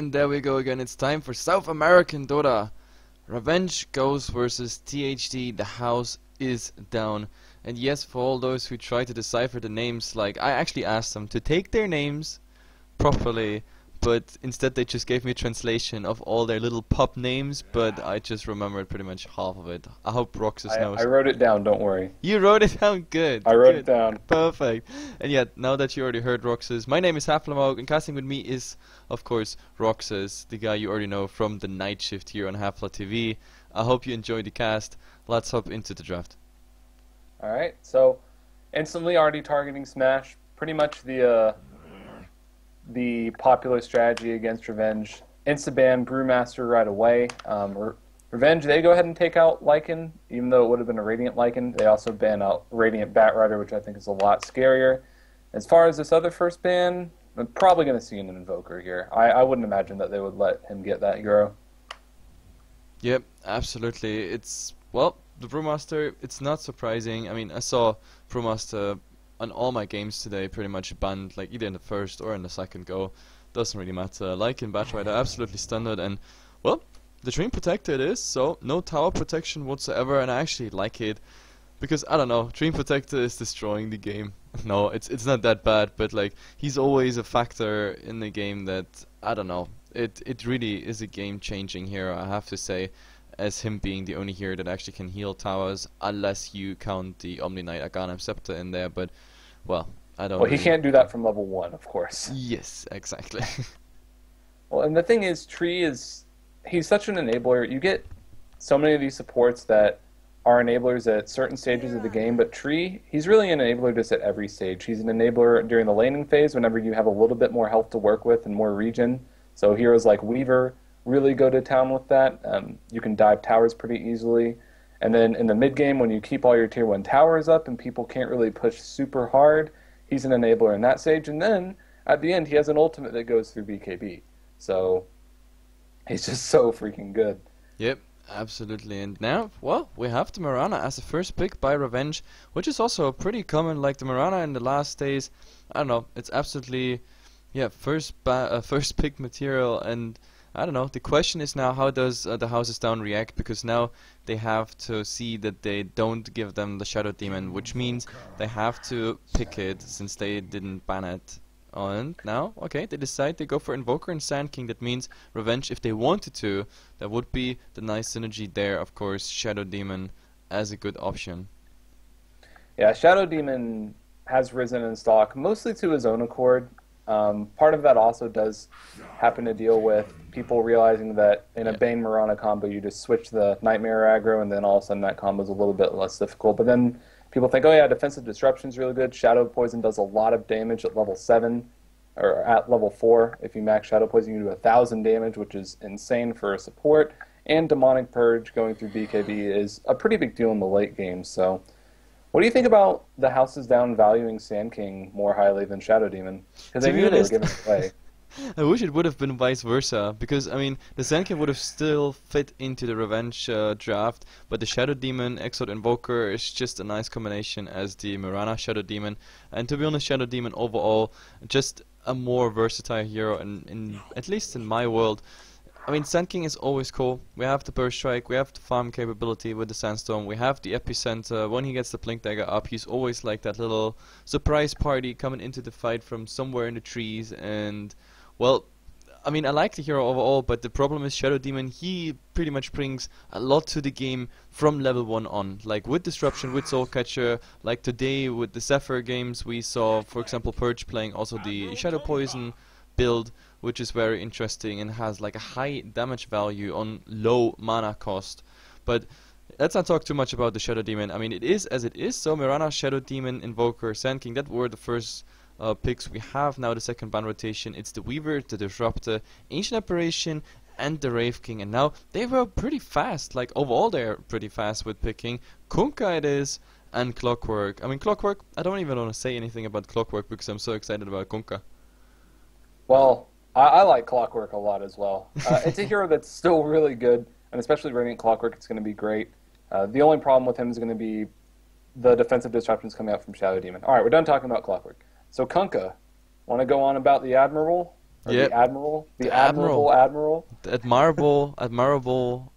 And there we go again. It's time for South American Dota. Revenge goes versus THD. The house is down. And yes, for all those who try to decipher the names, like I actually asked them to take their names properly, but instead they just gave me a translation of all their little pop names, but I just remembered pretty much half of it. I hope Roxas knows. I wrote it down, don't worry. You wrote it down? Good. I wrote good. it down. Perfect. And yeah, now that you already heard Roxas, my name is Heflatv, and casting with me is, of course, Roxas, the guy you already know from the night shift here on Heflatv. I hope you enjoyed the cast. Let's hop into the draft. Alright, so instantly already targeting Smash. Pretty much the popular strategy against Revenge. Insta-ban Brewmaster right away. Revenge, they go ahead and take out Lycan, even though it would have been a Radiant Lycan. They also ban out Radiant Batrider, which I think is a lot scarier. As far as this other first ban, I'm probably going to see an Invoker here. I wouldn't imagine that they would let him get that hero. Yep, absolutely. It's, well, the Brewmaster, it's not surprising. I mean, I saw Brewmaster on all my games today pretty much banned, like either in the first or in the second go. Doesn't really matter. Lycan Batrider, absolutely standard, and, well, the Dream Protector it is, so no tower protection whatsoever, and I actually like it. Because, I don't know, Dream Protector is destroying the game. No, it's not that bad, but like, he's always a factor in the game that, I don't know, it really is a game-changing hero, I have to say, as him being the only hero that actually can heal towers, unless you count the Omni Knight Aghanim Scepter in there, but, well, I don't Well, really... he can't do that from level 1, of course. Yes, exactly. Well, and the thing is, Tree is... he's such an enabler. You get so many of these supports that are enablers at certain stages of the game, but Tree, he's really an enabler just at every stage. He's an enabler during the laning phase whenever you have a little bit more health to work with and more regen. So heroes like Weaver really go to town with that. You can dive towers pretty easily. And then in the mid game, when you keep all your tier 1 towers up and people can't really push super hard, he's an enabler in that stage. And then at the end, he has an ultimate that goes through BKB. So he's just so freaking good. Yep, absolutely. And now, well, we have the Mirana as the first pick by Revenge, which is also pretty common. Like the Mirana in the last days, I don't know, it's absolutely, yeah, first pick material. And I don't know, the question is now, how does the Houses Down react? Because now they have to see that they don't give them the Shadow Demon, which means they have to pick it since they didn't ban it. And now, okay, they decide they go for Invoker and Sand King. That means Revenge, if they wanted to, that would be the nice synergy there. Of course, Shadow Demon as a good option. Yeah, Shadow Demon has risen in stock, mostly to his own accord. Part of that also does happen to deal with people realizing that in a Bane Mirana combo, you just switch the Nightmare aggro, and then all of a sudden that combo is a little bit less difficult. But then people think, oh yeah, Defensive Disruption is really good. Shadow Poison does a lot of damage at level 7, or at level 4. If you max Shadow Poison, you can do 1,000 damage, which is insane for a support. And Demonic Purge going through BKB is a pretty big deal in the late game. So what do you think about the Houses Down valuing Sand King more highly than Shadow Demon? Because they knew they were giving it away. I wish it would have been vice versa, because, I mean, the Sand King would have still fit into the Revenge draft, but the Shadow Demon, Exiled Invoker is just a nice combination as the Mirana Shadow Demon. And to be honest, Shadow Demon overall, just a more versatile hero, in at least in my world. I mean, Sand King is always cool. We have the Burst Strike, we have the farm capability with the Sandstorm, we have the Epicenter. When he gets the Blink Dagger up, he's always like that little surprise party coming into the fight from somewhere in the trees. And, well, I mean, I like the hero overall, but the problem is Shadow Demon, he pretty much brings a lot to the game from level 1 on. Like with Disruption, with Soul Catcher, like today with the Zephyr games, we saw, for example, Purge playing also the Shadow Poison build, which is very interesting and has like a high damage value on low mana cost. But let's not talk too much about the Shadow Demon. I mean, it is as it is. So Mirana, Shadow Demon, Invoker, Sand King, that were the first picks. We have now the second ban rotation. It's the Weaver, the Disruptor, Ancient Apparition, and the Wraith King. And now they were pretty fast. Like overall, they're pretty fast with picking. Kunkka it is, and Clockwork. I mean, Clockwork, I don't even want to say anything about Clockwork because I'm so excited about Kunkka. Well, I like Clockwork a lot as well. It's a hero that's still really good, and especially Radiant Clockwork, it's going to be great. The only problem with him is going to be the defensive disruptions coming out from Shadow Demon. Alright, we're done talking about Clockwork. So Kunkka, want to go on about the Admiral? or Yep. the Admiral, the The Admiral. Admiral.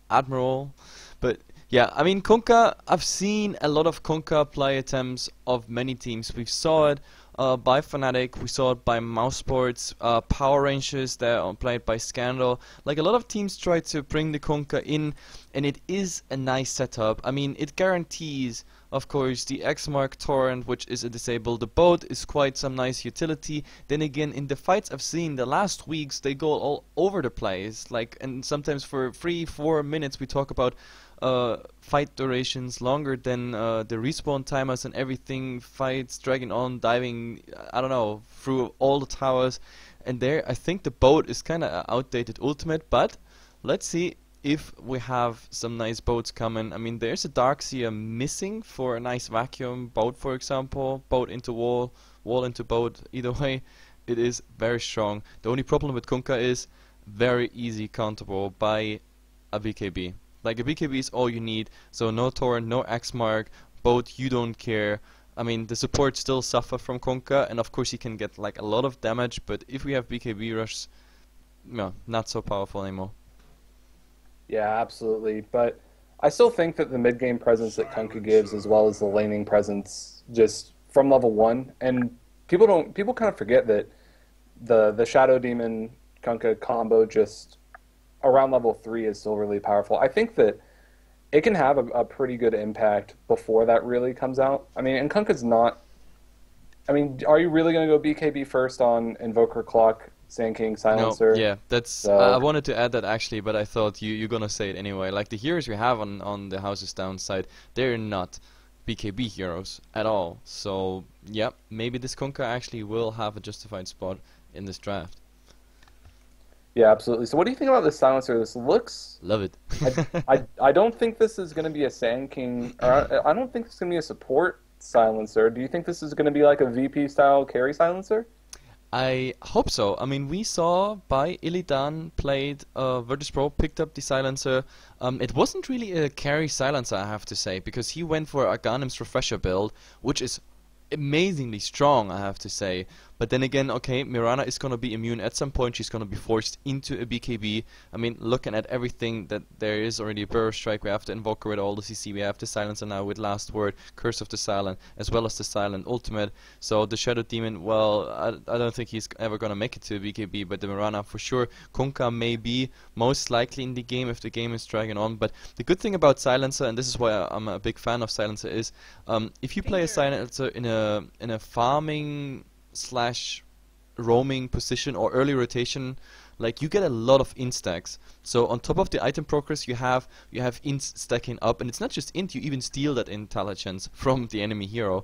Admirable. But yeah, I mean Kunkka, I've seen a lot of Kunkka play attempts of many teams. We saw it by Fnatic, we saw it by Mousesports, Power Rangers that are played by Scandal. Like a lot of teams try to bring the Kunkka in, and it is a nice setup. I mean, it guarantees, of course, the X-Mark torrent, which is a disable. The boat is quite some nice utility. Then again, in the fights I've seen the last weeks, they go all over the place. Like, and sometimes for 3-4 minutes we talk about fight durations longer than the respawn timers and everything. Fights dragging on, diving, I don't know, through all the towers. And there, I think the boat is kind of outdated ultimate, but let's see if we have some nice boats coming. I mean, there's a Darkseer missing for a nice vacuum boat, for example. Boat into wall, wall into boat. Either way, it is very strong. The only problem with Kunkka is very easy countable by a BKB. Like a BKB is all you need, so no torrent, no X-Mark, boat, you don't care. I mean, the support still suffer from Kunkka, and of course you can get like a lot of damage, but if we have BKB rush, no, not so powerful anymore. Yeah, absolutely. But I still think that the mid game presence that Kunkka gives, as well as the laning presence, just from level 1, and people kind of forget that the Shadow Demon Kunkka combo just around level 3 is still really powerful. I think that it can have a pretty good impact before that really comes out. I mean, and Kunkka's not... I mean, are you really going to go BKB first on Invoker Clock, Sand King, Silencer? No, yeah, that's... I wanted to add that actually, but I thought you're gonna say it anyway. Like, the heroes we have on the Houses Down side, they're not BKB heroes at all. So, yeah, maybe this Kunkka actually will have a justified spot in this draft. Yeah, absolutely. So what do you think about this Silencer? This looks... Love it. I don't think this is going to be a Sand King, or I don't think this is going to be a support Silencer. Do you think this is going to be like a VP-style carry Silencer? I hope so. I mean, we saw by Illidan played Virtus Pro, picked up the Silencer. It wasn't really a carry Silencer, I have to say, because he went for Aghanim's Refresher build, which is amazingly strong, I have to say. But then again, okay, Mirana is gonna be immune at some point. She's gonna be forced into a BKB. I mean, looking at everything that there is already a Burrow Strike, we have the Invoker with all the CC, we have the Silencer now with Last Word, Curse of the Silent, as well as the Silent Ultimate. So the Shadow Demon, well, I don't think he's ever gonna make it to a BKB, but the Mirana for sure. Kunkka may be most likely in the game if the game is dragging on. But the good thing about Silencer, and this is why I'm a big fan of Silencer, is if you play a Silencer in a farming slash roaming position or early rotation, like you get a lot of instacks. So on top of the item progress you have ints stacking up, and it's not just int, you even steal that intelligence from the enemy hero,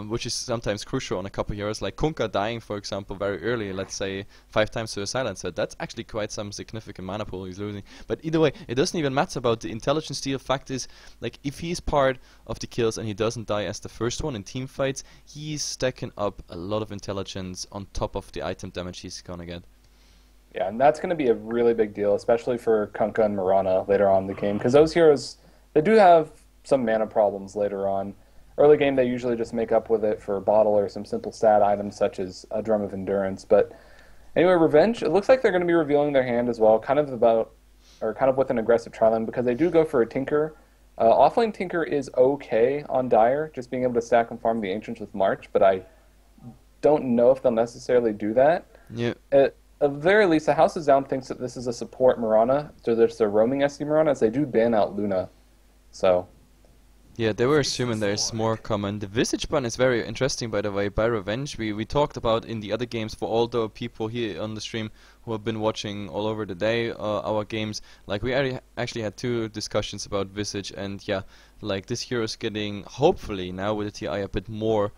which is sometimes crucial on a couple heroes, like Kunkka dying for example very early, let's say 5 times to a Silencer. That's actually quite some significant mana pool he's losing. But either way, it doesn't even matter about the intelligence steal. Fact is, like, if he's part of the kills and he doesn't die as the first one in team fights, he's stacking up a lot of intelligence on top of the item damage he's gonna get. Yeah, and that's going to be a really big deal, especially for Kunkka and Mirana later on in the game, because those heroes, they do have some mana problems later on. Early game, they usually just make up with it for a bottle or some simple stat items such as a Drum of Endurance. But anyway, Revenge, it looks like they're going to be revealing their hand as well, kind of with an aggressive tri-lane, because they do go for a Tinker. Offlane Tinker is okay on Dire, just being able to stack and farm the Ancients with March, but I don't know if they'll necessarily do that. Yeah. At the very least, the House is Down thinks that this is a support Mirana, so there's a roaming SD Mirana, as they do ban out Luna. So, yeah, they were assuming there's more coming. The Visage ban is very interesting, by the way, by Revenge. We talked about in the other games, for all the people here on the stream who have been watching all over the day our games. Like, we actually had 2 discussions about Visage, and yeah, like this hero is getting, hopefully now with the TI, a bit more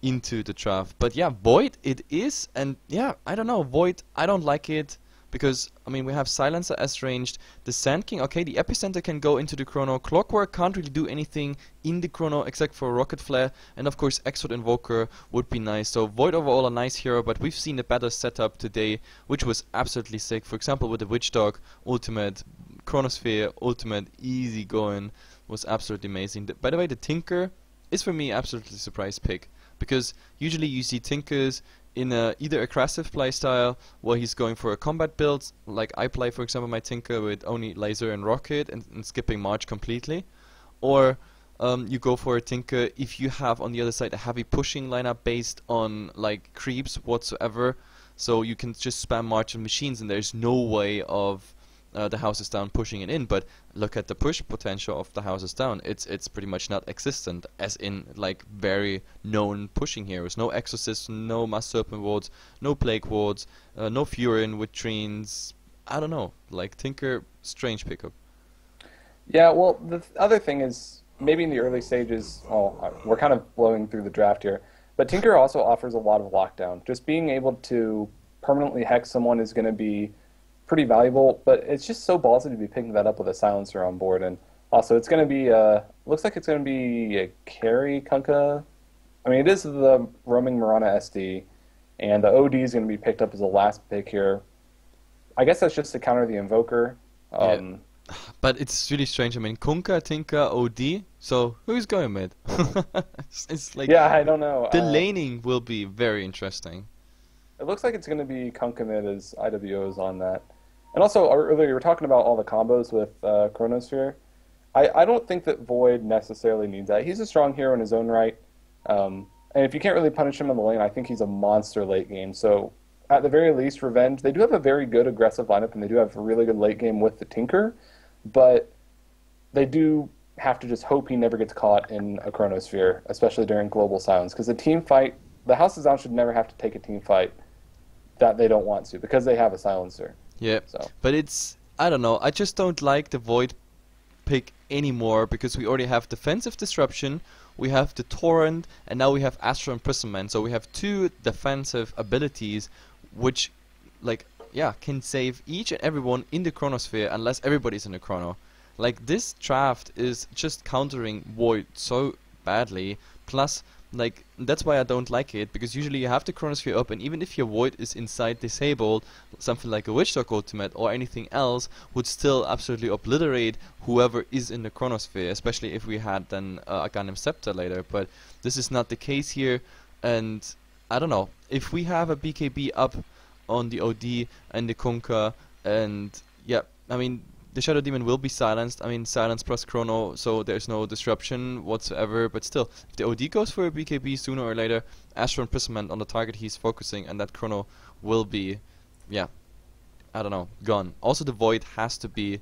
into the draft. But yeah, Void it is, and yeah, I don't know, Void, I don't like it, because, I mean, we have Silencer as ranged, the Sand King, okay, the Epicenter can go into the Chrono, Clockwork can't really do anything in the Chrono except for Rocket Flare, and of course Exort Invoker would be nice. So Void overall a nice hero, but we've seen a better setup today, which was absolutely sick. For example, with the Witch Dog ultimate, Chronosphere ultimate, easy going, was absolutely amazing. By the way, the Tinker is for me absolutely surprise pick, because usually you see Tinkers in a either aggressive playstyle where he's going for a combat build, like I play for example my Tinker with only laser and rocket and skipping March completely, or you go for a Tinker if you have on the other side a heavy pushing lineup based on like creeps whatsoever, so you can just spam March on machines and there's no way of the houses down pushing it in. But look at the push potential of the houses down. It's pretty much not existent, as in like very known pushing heroes. No Exorcist, no Mass Serpent wards, no Plague wards, no Furin with Treens. I don't know. Like Tinker, strange pickup. Yeah, well, the other thing is maybe in the early stages. Oh, we're kind of blowing through the draft here, but Tinker also offers a lot of lockdown. Just being able to permanently hex someone is going to be pretty valuable, but it's just so ballsy to be picking that up with a silencer on board. And also, it's going to be looks like it's going to be a carry Kunkka. I mean, it is the roaming Mirana SD, and the OD is going to be picked up as the last pick here. I guess that's just to counter the Invoker. Yeah. But it's really strange. I mean, Kunkka, Tinker, OD. So who's going mid? It's like, yeah, I don't know. The laning will be very interesting. It looks like it's going to be Kunkka mid as IWOs on that. And also, earlier you were talking about all the combos with Chronosphere. I don't think that Void necessarily needs that. He's a strong hero in his own right. And if you can't really punish him in the lane, I think he's a monster late game. So, at the very least, Revenge, they do have a very good aggressive lineup, and they do have a really good late game with the Tinker. But they do have to just hope he never gets caught in a Chronosphere, especially during Global Silence. Because the team fight, the House of Down should never have to take a team fight that they don't want to, because they have a silencer. Yeah, so. But it's, I don't know, I just don't like the Void pick anymore, because we already have Defensive Disruption, we have the Torrent, and now we have Astral Imprisonment. So we have two defensive abilities which, like, yeah, can save each and everyone in the Chronosphere unless everybody's in the Chrono. Like, this draft is just countering Void so badly, plus, like, that's why I don't like it, because usually you have the Chronosphere up, and even if your Void is inside disabled, something like a Witchdog ultimate or anything else would still absolutely obliterate whoever is in the Chronosphere, especially if we had then a Gundam Scepter later. But this is not the case here, and I don't know, if we have a BKB up on the OD and the Kunkka, and yeah, I mean, the Shadow Demon will be silenced. I mean, silence plus Chrono, so there's no disruption whatsoever. But still, if the OD goes for a BKB sooner or later, Astral Imprisonment on the target he's focusing, and that Chrono will be, yeah, I don't know, gone. Also, the Void has to be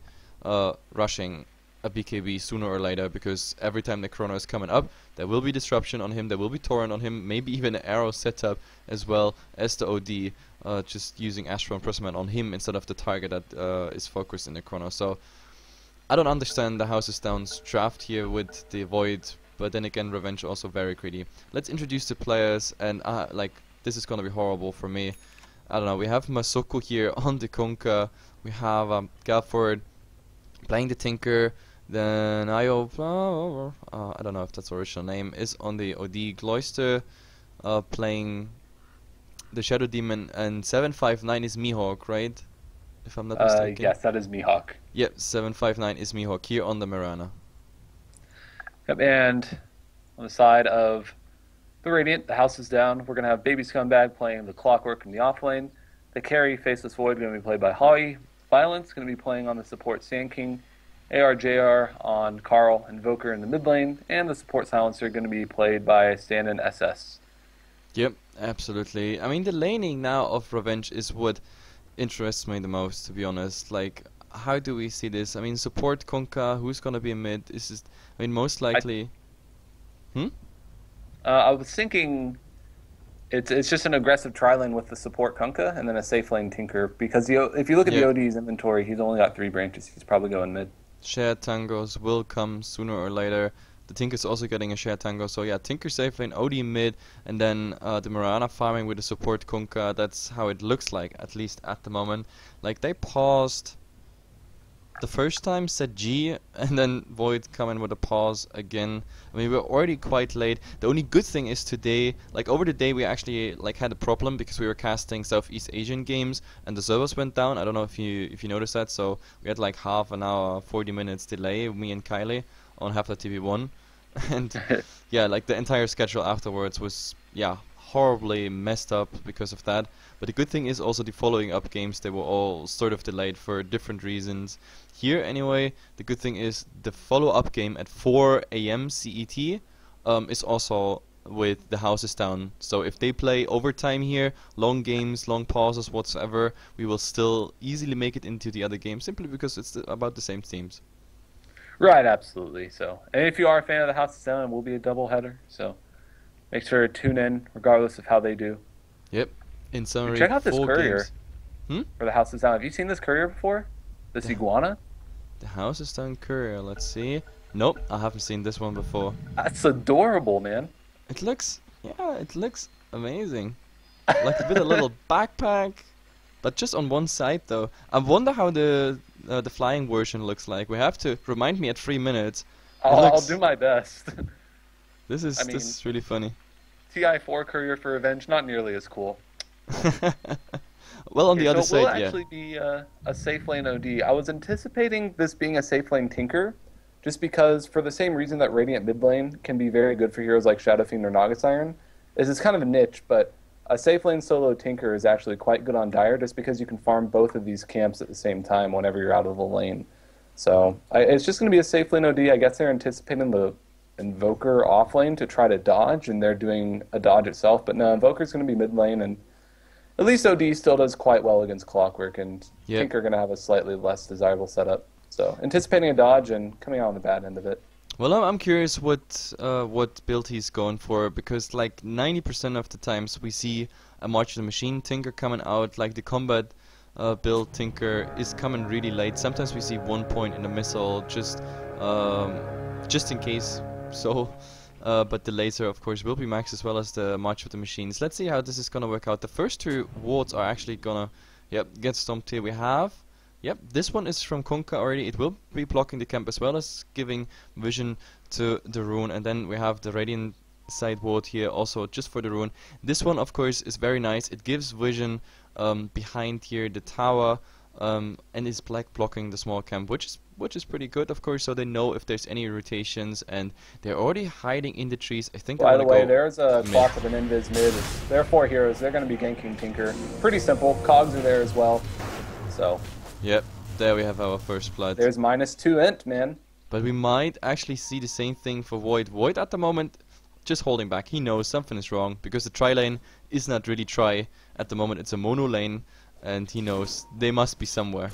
rushing a BKB sooner or later, because every time the Chrono is coming up, there will be disruption on him, there will be Torrent on him, maybe even an arrow setup as well as the OD. Just using Astral Imprisonment on him instead of the target that is focused in the Chrono. So I don't understand the Houses Down's draft here with the Void, but then again, Revenge also very greedy. Let's introduce the players, and like, this is gonna be horrible for me. I don't know, we have Masoko here on the Kunkka, we have Galford playing the Tinker, then Ayo, I don't know if that's the original name, is on the OD, Cloister playing the Shadow Demon, and 759 is Mihawk, right? If I'm not mistaken. Yes, that is Mihawk. Yep, 759 is Mihawk here on the Mirana. Yep, and on the side of the Radiant, the House is Down. We're going to have Baby Scumbag playing the Clockwork in the off lane. The carry, Faceless Void, going to be played by Hawi. Violence going to be playing on the support Sand King. ARJR on Carl. Invoker in the mid lane. And the support Silencer going to be played by stand-in SS. Yep, absolutely. I mean, the laning now of Revenge is what interests me the most, to be honest. Like, how do we see this? I mean, support Kunkka, who's gonna be mid? Is this, I mean, most likely. I was thinking it's just an aggressive tri-lane with the support Kunkka and then a safe lane Tinker, because if you look at the OD's inventory, he's only got 3 branches. He's probably going mid. Shared tangos will come sooner or later. The Tinker's also getting a shared tango, so yeah, Tinker safe lane, OD mid, and then the Mirana farming with the support Kunkka. That's how it looks like, at least at the moment. Like, they paused the first time, said G, and then Void coming with a pause again. I mean, we're already quite late. The only good thing is today, like, over the day we actually like had a problem because we were casting Southeast Asian games and the servers went down. I don't know if you noticed that, so we had like half an hour, 40 minutes delay, me and Kylie, on Heflatv 1, and yeah, like the entire schedule afterwards was, yeah, horribly messed up because of that. But the good thing is also the following up games, they were all sort of delayed for different reasons. Here anyway, the good thing is the follow-up game at 4 AM CET is also with the houses down. So if they play overtime here, long games, long pauses, whatsoever, we will still easily make it into the other game simply because it's about the same teams. Right, absolutely. So, and if you are a fan of the House of Sound, it will be a double header. So, make sure to tune in, regardless of how they do. Yep. In summary, Check out this 4 courier games. for the House of Sound. Have you seen this courier before? This iguana? The Houses Down courier. Let's see. Nope, I haven't seen this one before. That's adorable, man. It looks amazing. Like with a little backpack, but just on one side though. I wonder how the flying version looks like. We have to remind me at 3 minutes. I'll do my best. This is really funny. TI4 courier for Revenge, not nearly as cool. Well, on the other so it will side, yeah. actually be a safe lane OD. I was anticipating this being a safe lane Tinker, just because for the same reason that Radiant mid lane can be very good for heroes like Shadow Fiend or Naga Siren, is it's kind of a niche, but a safe lane solo Tinker is actually quite good on Dire just because you can farm both of these camps at the same time whenever you're out of the lane. So it's just going to be a safe lane OD. I guess they're anticipating the Invoker off lane to try to dodge, and they're doing a dodge itself, but no, Invoker's going to be mid lane, and at least OD still does quite well against Clockwork, and Tinker going to have a slightly less desirable setup. So anticipating a dodge and coming out on the bad end of it. Well, I'm curious what build he's going for, because like 90% of the times we see a March of the Machine Tinker coming out, like the combat build Tinker is coming really late. Sometimes we see 1 point in the missile, just in case. So, but the laser, of course, will be max as well as the March of the Machines. Let's see how this is gonna work out. The first 2 wards are actually gonna, get stomped here. We have. Yep, this one is from Kunkka already. It will be blocking the camp as well as giving vision to the rune. And then we have the Radiant side ward here also just for the rune. This one, of course, is very nice. It gives vision behind here the tower and is blocking the small camp, which is pretty good, of course. So they know if there's any rotations, and they're already hiding in the trees. I think. By the way, there's a clock of an invis mid. There are 4 heroes. They're going to be ganking Tinker. Pretty simple. Cogs are there as well. So. Yep, there we have our first blood. There's -2 int, man. But we might actually see the same thing for Void. Void at the moment just holding back. He knows something is wrong because the tri lane is not really tri. At the moment it's a mono lane, and he knows they must be somewhere.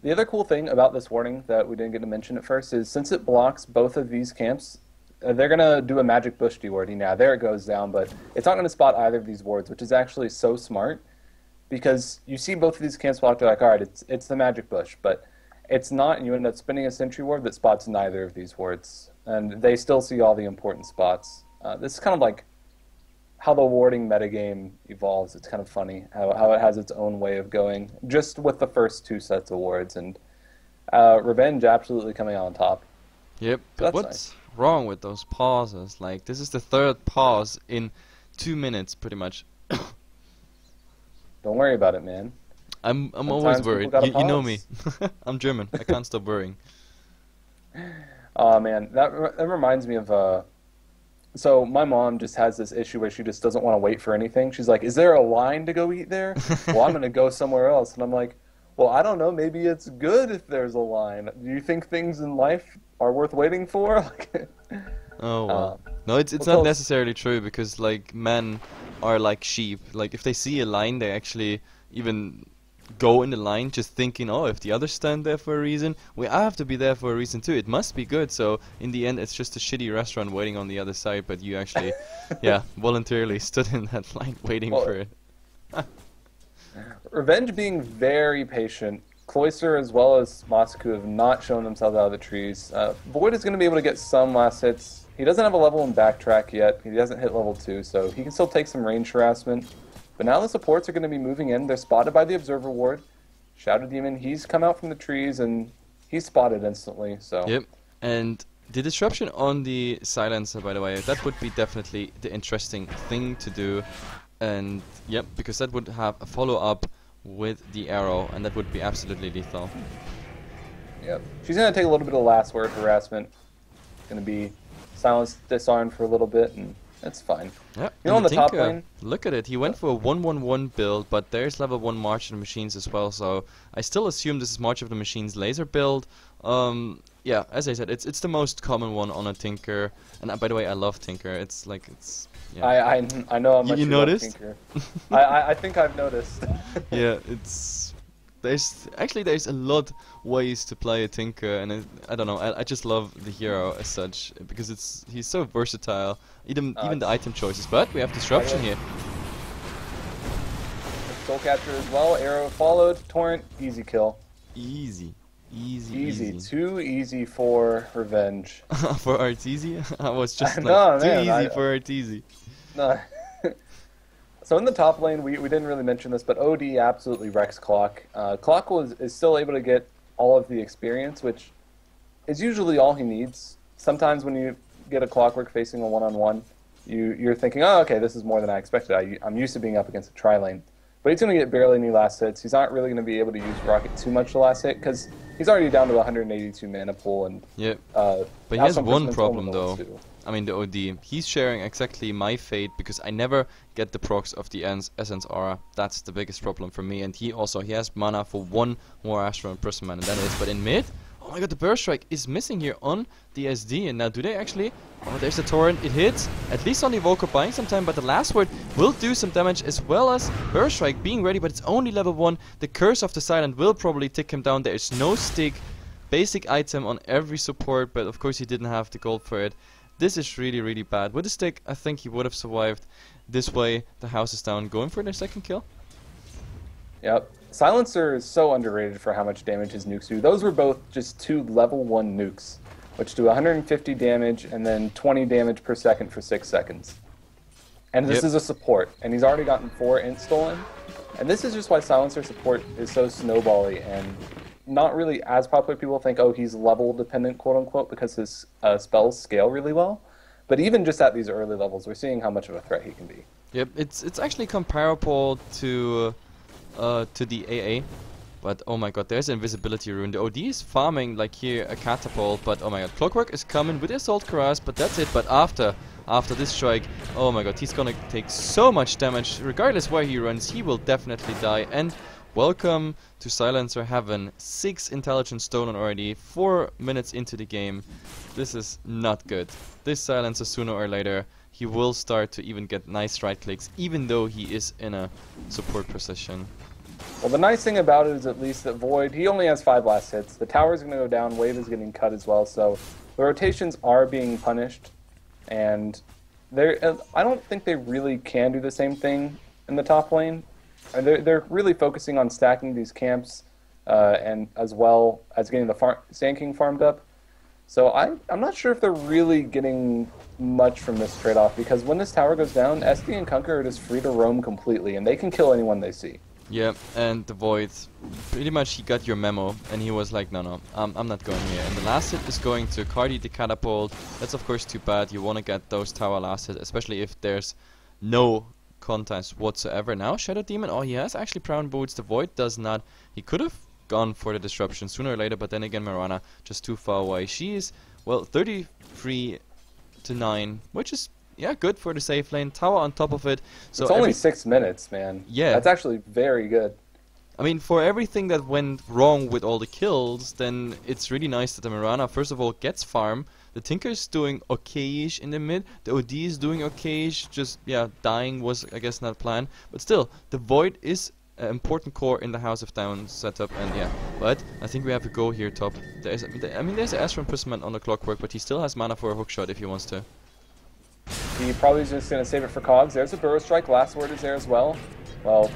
The other cool thing about this warning that we didn't get to mention at first is since it blocks both of these camps, they're going to do a magic bush dewarding. Now there it goes down, but it's not going to spot either of these wards, which is actually so smart. Because you see both of these camps blocked, you're like, alright, it's the magic bush, but it's not, and you end up spinning a sentry ward that spots neither of these wards. And they still see all the important spots. This is kind of like how the warding metagame evolves. It's kind of funny how it has its own way of going, just with the first 2 sets of wards. And Revenge absolutely coming out on top. Yep, so but what's wrong with those pauses? Like, this is the 3rd pause in 2 minutes, pretty much. Don't worry about it, man. I'm always worried. You know me. I'm German. I can't stop worrying. Oh man, that reminds me of so my mom just has this issue where she just doesn't want to wait for anything. She's like, "Is there a line to go eat there?" Well, I'm gonna go somewhere else, and I'm like, "Well, I don't know. Maybe it's good if there's a line. Do you think things in life are worth waiting for?" Oh well. No, it's not necessarily true, because like men are like sheep. Like if they see a line, they actually even go in the line just thinking, oh, if the others stand there for a reason, I have to be there for a reason too. It must be good. So in the end, it's just a shitty restaurant waiting on the other side, but you actually, voluntarily stood in that line waiting for it. Revenge being very patient. Cloyster as well as Moscow have not shown themselves out of the trees. Void is going to be able to get some last hits. He doesn't have a level in backtrack yet. He hasn't hit level 2, so he can still take some range harassment. But now the supports are going to be moving in. They're spotted by the Observer Ward. Shadow Demon, he's come out from the trees, and he's spotted instantly. So. Yep, and the disruption on the silencer, by the way, that would be definitely the interesting thing to do. And, yep, because that would have a follow-up with the arrow, and that would be absolutely lethal. Yep. She's going to take a little bit of last word harassment. Going to be silenced, disarmed for a little bit, and That's fine. Yeah, You know, on and the top Tinker, lane, look at it. He went for a 1-1-1 build, but there's level 1 March of the Machines as well, so I still assume this is March of the Machines laser build. Yeah, as I said, it's the most common one on a Tinker. And by the way, I love Tinker. It's like, it's... Yeah. I know how much You you love noticed? Tinker. I think I've noticed. Yeah, it's... There's a lot ways to play a Tinker, and I don't know, I just love the hero as such, because he's so versatile, even the item choices. But we have disruption here. Soul capture as well, arrow followed, torrent, easy kill. Easy. Too easy for revenge. For Arteezy? I was just like, No, too man, easy for Arteezy. No. So in the top lane, we didn't really mention this, but OD absolutely wrecks Clock. Clock is still able to get all of the experience, which is usually all he needs. Sometimes when you get a Clockwork facing a one-on-one, you're thinking, oh, okay, this is more than I expected. I'm used to being up against a tri-lane. But he's going to get barely any last hits. He's not really going to be able to use Rocket too much the last hit, because he's already down to 182 mana pool. And yep. But he has one problem, though. I mean, the OD. He's sharing exactly my fate, because I never get the procs of the Essence Aura. That's the biggest problem for me. And he has mana for one more Astral Imprisonment, and that is. But in mid, oh my god, the Burst Strike is missing here on the SD. And now, do they actually... Oh, there's the Torrent. It hits. At least on the Evoker, buying some time. But the last word will do some damage, as well as Burst Strike being ready. But it's only level 1. The Curse of the Silent will probably tick him down. There is no stick. Basic item on every support. But of course, he didn't have the gold for it. This is really, really bad. With a stick, I think he would have survived. This way, the house is down. Going for their second kill. Yep. Silencer is so underrated for how much damage his nukes do. Those were both just 2 level 1 nukes, which do 150 damage and then 20 damage per second for 6 seconds. And this is a support, and he's already gotten 4 int stolen. And this is just why Silencer support is so snowbally and not really as popular. People think, oh, he's level dependent, quote unquote, because his spells scale really well. But even just at these early levels, we're seeing how much of a threat he can be. Yep, it's actually comparable to the AA. But oh my god, there's an invisibility rune. The OD is farming like here a catapult, but oh my god, Clockwork is coming with Assault Cuirass, but that's it. But after this strike, oh my god, he's gonna take so much damage. Regardless where he runs, he will definitely die. And welcome to Silencer Heaven. 6 intelligence stolen already, 4 minutes into the game. This is not good. This Silencer, sooner or later, he will start to even get nice right clicks, even though he is in a support position. Well, the nice thing about it is at least that Void, he only has 5 last hits. The tower's going to go down, Wave is getting cut as well, so the rotations are being punished. And I don't think they really can do the same thing in the top lane. They're really focusing on stacking these camps and as well as getting the Sand King farmed up. So I'm not sure if they're really getting much from this trade-off, because when this tower goes down, SD and Kunker are just free to roam completely, and they can kill anyone they see. Yeah, and the Void, pretty much he got your memo, and he was like, no, I'm not going here. And the last hit is going to Cardi the Catapult. That's of course too bad. You want to get those tower last hits, especially if there's no contest whatsoever. Now Shadow Demon, oh, he has actually Brown Boots. The Void does not. He could have gone for the disruption sooner or later, but then again, Mirana just too far away. She is, well, 33 to 9, which is, yeah, good for the safe lane. Tower on top of it. So it's only 6 minutes, man. Yeah. That's actually very good. I mean, for everything that went wrong with all the kills, then it's really nice that the Mirana, first of all, gets farm. The Tinker's doing okay-ish in the mid. The OD is doing okay-ish. Just, yeah, dying was, I guess, not planned. But still, the Void is an important core in the House of Down setup, and yeah. But I think we have to go here top. There's an Astral Imprisonment on the Clockwork, but he still has mana for a hookshot if he wants to. He probably is just going to save it for Cogs. There's a Burrow Strike. Last word is there as well. Well,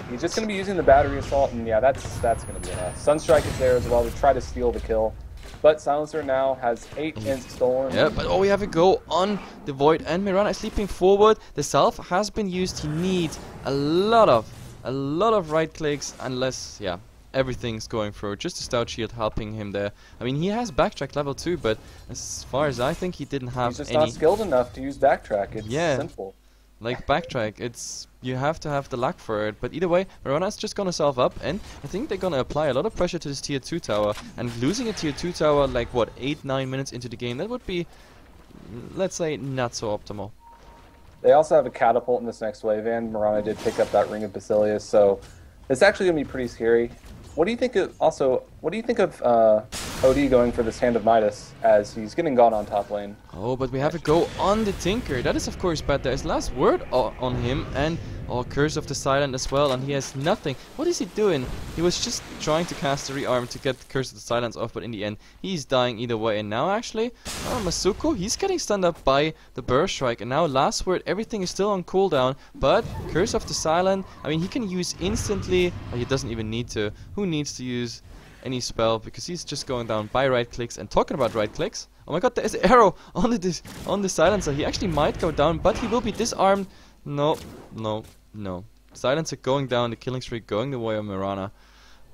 he's just going to be using the Battery Assault, and yeah, that's going to be enough. Sunstrike is there as well to try to steal the kill. But Silencer now has 8 ints stolen. Yeah, but oh, we have a go on the Void, and Mirana is leaping forward. The Self has been used. He needs a lot of right clicks, unless, yeah, everything's going through. Just a Stout Shield helping him there. I mean, he has Backtrack level 2, but as far as I think, he didn't have He's just any... not skilled enough to use Backtrack. It's simple. Like Backtrack, you have to have the luck for it. But either way, Mirana's just gonna self up, and I think they're gonna apply a lot of pressure to this tier 2 tower. And losing a tier 2 tower, like what, 8-9 minutes into the game, that would be, let's say, not so optimal. They also have a catapult in this next wave, and Mirana did pick up that Ring of Basilius, so it's actually going to be pretty scary. What do you think of, OD going for this Hand of Midas as he's getting gone on top lane? Oh, but we have a go on the Tinker. That is of course bad. There is last word on him, and Curse of the Silent as well, and he has nothing. What is he doing? He was just trying to cast the rearm to get Curse of the Silence off, but in the end he's dying either way. And now actually, Masuko, he's getting stunned up by the Burst Strike, and now last word, everything is still on cooldown, but Curse of the Silent, I mean, he can use instantly. He doesn't even need to. Who needs to use any spell, because he's just going down by right clicks. And talking about right clicks, oh my god, there is an arrow on the silencer. He actually might go down, but he will be disarmed. No. Silencer going down, the killing streak going the way of Mirana.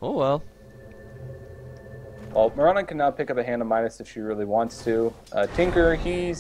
Oh well. Well, Mirana can now pick up a Hand of Midas if she really wants to. Tinker, he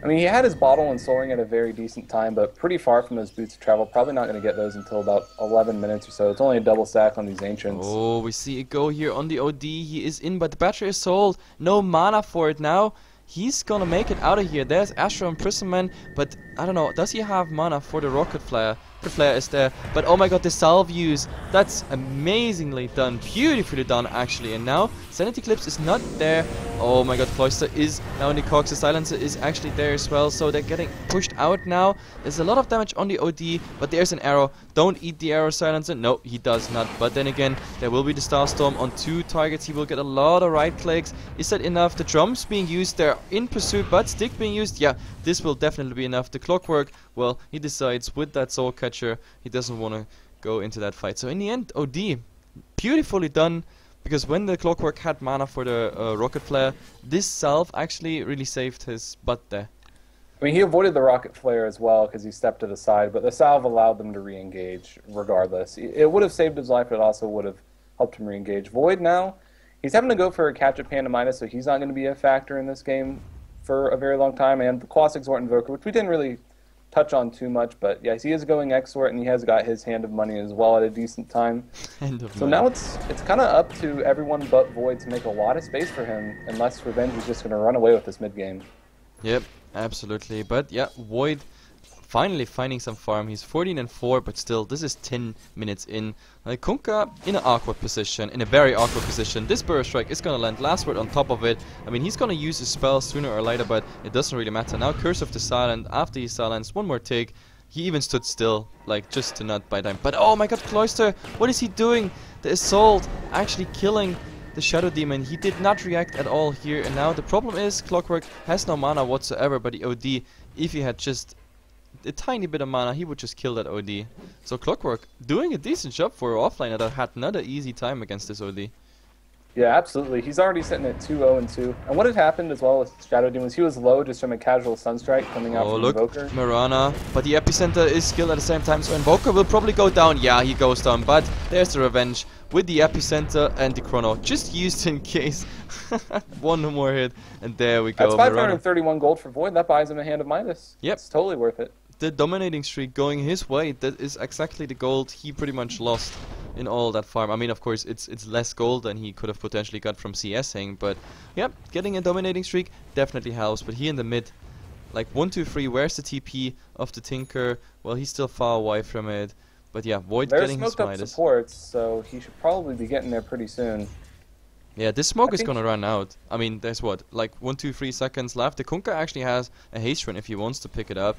had his bottle and Soul Ring at a very decent time, but pretty far from those boots of travel. Probably not going to get those until about 11 minutes or so. It's only a double stack on these Ancients. Oh, we see it go here on the OD. He is in, but the battery is sold. No mana for it now. He's gonna make it out of here. There's Astral Imprisonment, but I don't know. Does he have mana for the Rocket Flare? The Flare is there, but oh my god, the salve use. That's amazingly done. Beautifully done, actually. And now, Sanity Eclipse is not there. Oh my god, Cloister is now in the cogs. The Silencer is actually there as well, so they're getting pushed out now. There's a lot of damage on the OD, but there's an arrow. Don't eat the arrow, Silencer. No, he does not. But then again, there will be the Starstorm on 2 targets. He will get a lot of right clicks. Is that enough? The drums being used, they're in pursuit, but stick being used. Yeah, this will definitely be enough. The Clockwork, well, he decides with that Soul Catcher, he doesn't want to go into that fight. So in the end, OD, beautifully done. Because when the Clockwork had mana for the Rocket Flare, this salve actually really saved his butt there. I mean, he avoided the Rocket Flare as well because he stepped to the side, but the salve allowed them to re-engage regardless. It would have saved his life, but it also would have helped him re-engage. Void now, he's having to go for a catch-up Hand of Midas, so he's not going to be a factor in this game for a very long time. And the Colossus Exhort Invoker, which we didn't really touch on too much, but yes, he is going Exort, and he has got his Hand of Money as well at a decent time. So now it's kind of up to everyone but Void to make a lot of space for him, unless Revenge is just going to run away with this mid-game. Yep, absolutely. But yeah, Void finally finding some farm. He's 14-4, but still, this is 10 minutes in. Kunkka in an awkward position, in a very awkward position. This Burst Strike is gonna land last word on top of it. I mean, he's gonna use his spell sooner or later, but it doesn't really matter. Now Curse of the Silent, after he silenced, one more tick. He even stood still, like, just to not bite time. But oh my god, Cloister, what is he doing? The Assault actually killing the Shadow Demon. He did not react at all here, and now the problem is Clockwork has no mana whatsoever, but the OD, if he had just a tiny bit of mana, he would just kill that OD. So Clockwork doing a decent job for an offlaner that had not an easy time against this OD. Yeah, absolutely. He's already sitting at 2-0-2. And what had happened as well with Shadow Demon was he was low just from a casual Sunstrike coming out from Invoker. Mirana, but the Epicenter is skilled at the same time, so Invoker will probably go down. Yeah, he goes down, but there's the Revenge with the Epicenter and the Chrono, just used in case. One more hit, and there we go. That's 531 gold for Void. That buys him a Hand of Midas. Yep. It's totally worth it. The dominating streak going his way, that is exactly the gold he pretty much lost in all that farm. I mean, of course, it's less gold than he could have potentially got from CSing, but yeah, getting a dominating streak definitely helps. But he in the mid, like 1, 2, 3, where's the TP of the Tinker? Well, he's still far away from it. But yeah, Void getting his Midas. There's smoked up supports, so he should probably be getting there pretty soon. Yeah, this smoke is gonna run out. I mean, there's what, like 1, 2, 3 seconds left. The Kunkka actually has a haste run if he wants to pick it up.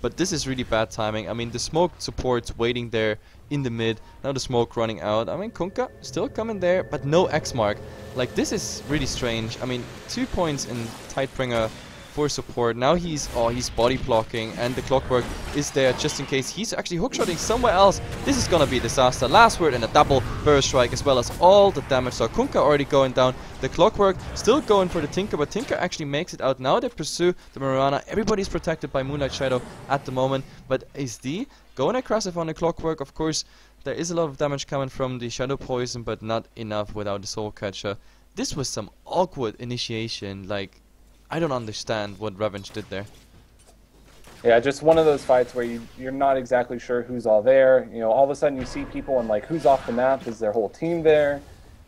But this is really bad timing. I mean, the smoke support's waiting there in the mid. Now the smoke running out. I mean, Kunkka still coming there, but no X mark. Like, this is really strange. I mean, 2 points in Tidebringer for support. Now he's body blocking, and the Clockwork is there just in case he's actually hookshotting somewhere else. This is gonna be a disaster. Last word and a double Burst Strike as well as all the damage. So Kunkka already going down. The Clockwork still going for the Tinker, but Tinker actually makes it out. Now they pursue the Mirana. Everybody's protected by Moonlight Shadow at the moment, but SD going aggressive on the Clockwork. Of course, there is a lot of damage coming from the Shadow Poison, but not enough without the Soul Catcher. This was some awkward initiation. Like, I don't understand what Revenge did there. Yeah, just one of those fights where you're not exactly sure who's all there. You know, all of a sudden you see people and like, who's off the map? Is their whole team there?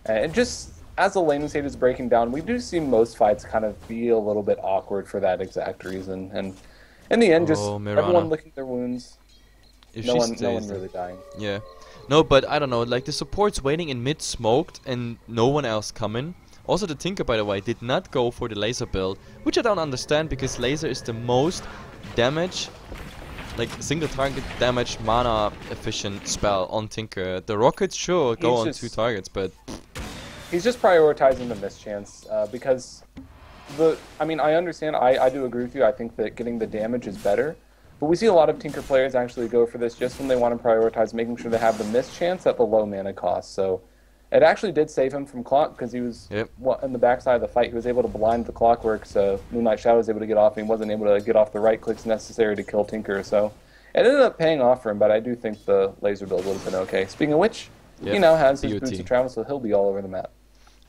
And just as the laning state is breaking down, we do see most fights kind of be a little bit awkward for that exact reason. And In the end, just Oh, everyone Mirana. licking their wounds. If No she one stays, really dying. yeah. No, but I don't know, like the support's waiting in mid smoked and no one else coming. Also the Tinker, by the way, did not go for the laser build, which I don't understand because laser is the most damage, like single target damage mana efficient spell on Tinker. The rockets sure go on 2 targets, but He's just prioritizing the mischance because I mean, I understand. I do agree with you. I think that getting the damage is better. But we see a lot of Tinker players actually go for this just when they want to prioritize making sure they have the mischance at the low mana cost. So it actually did save him from clock because he was in the backside of the fight. He was able to blind the clockwork, so Moonlight Shadow was able to get off, and he wasn't able to get off the right clicks necessary to kill Tinker. So it ended up paying off for him, but I do think the laser build would have been okay. Speaking of which, he now has his boots of travel, so he'll be all over the map.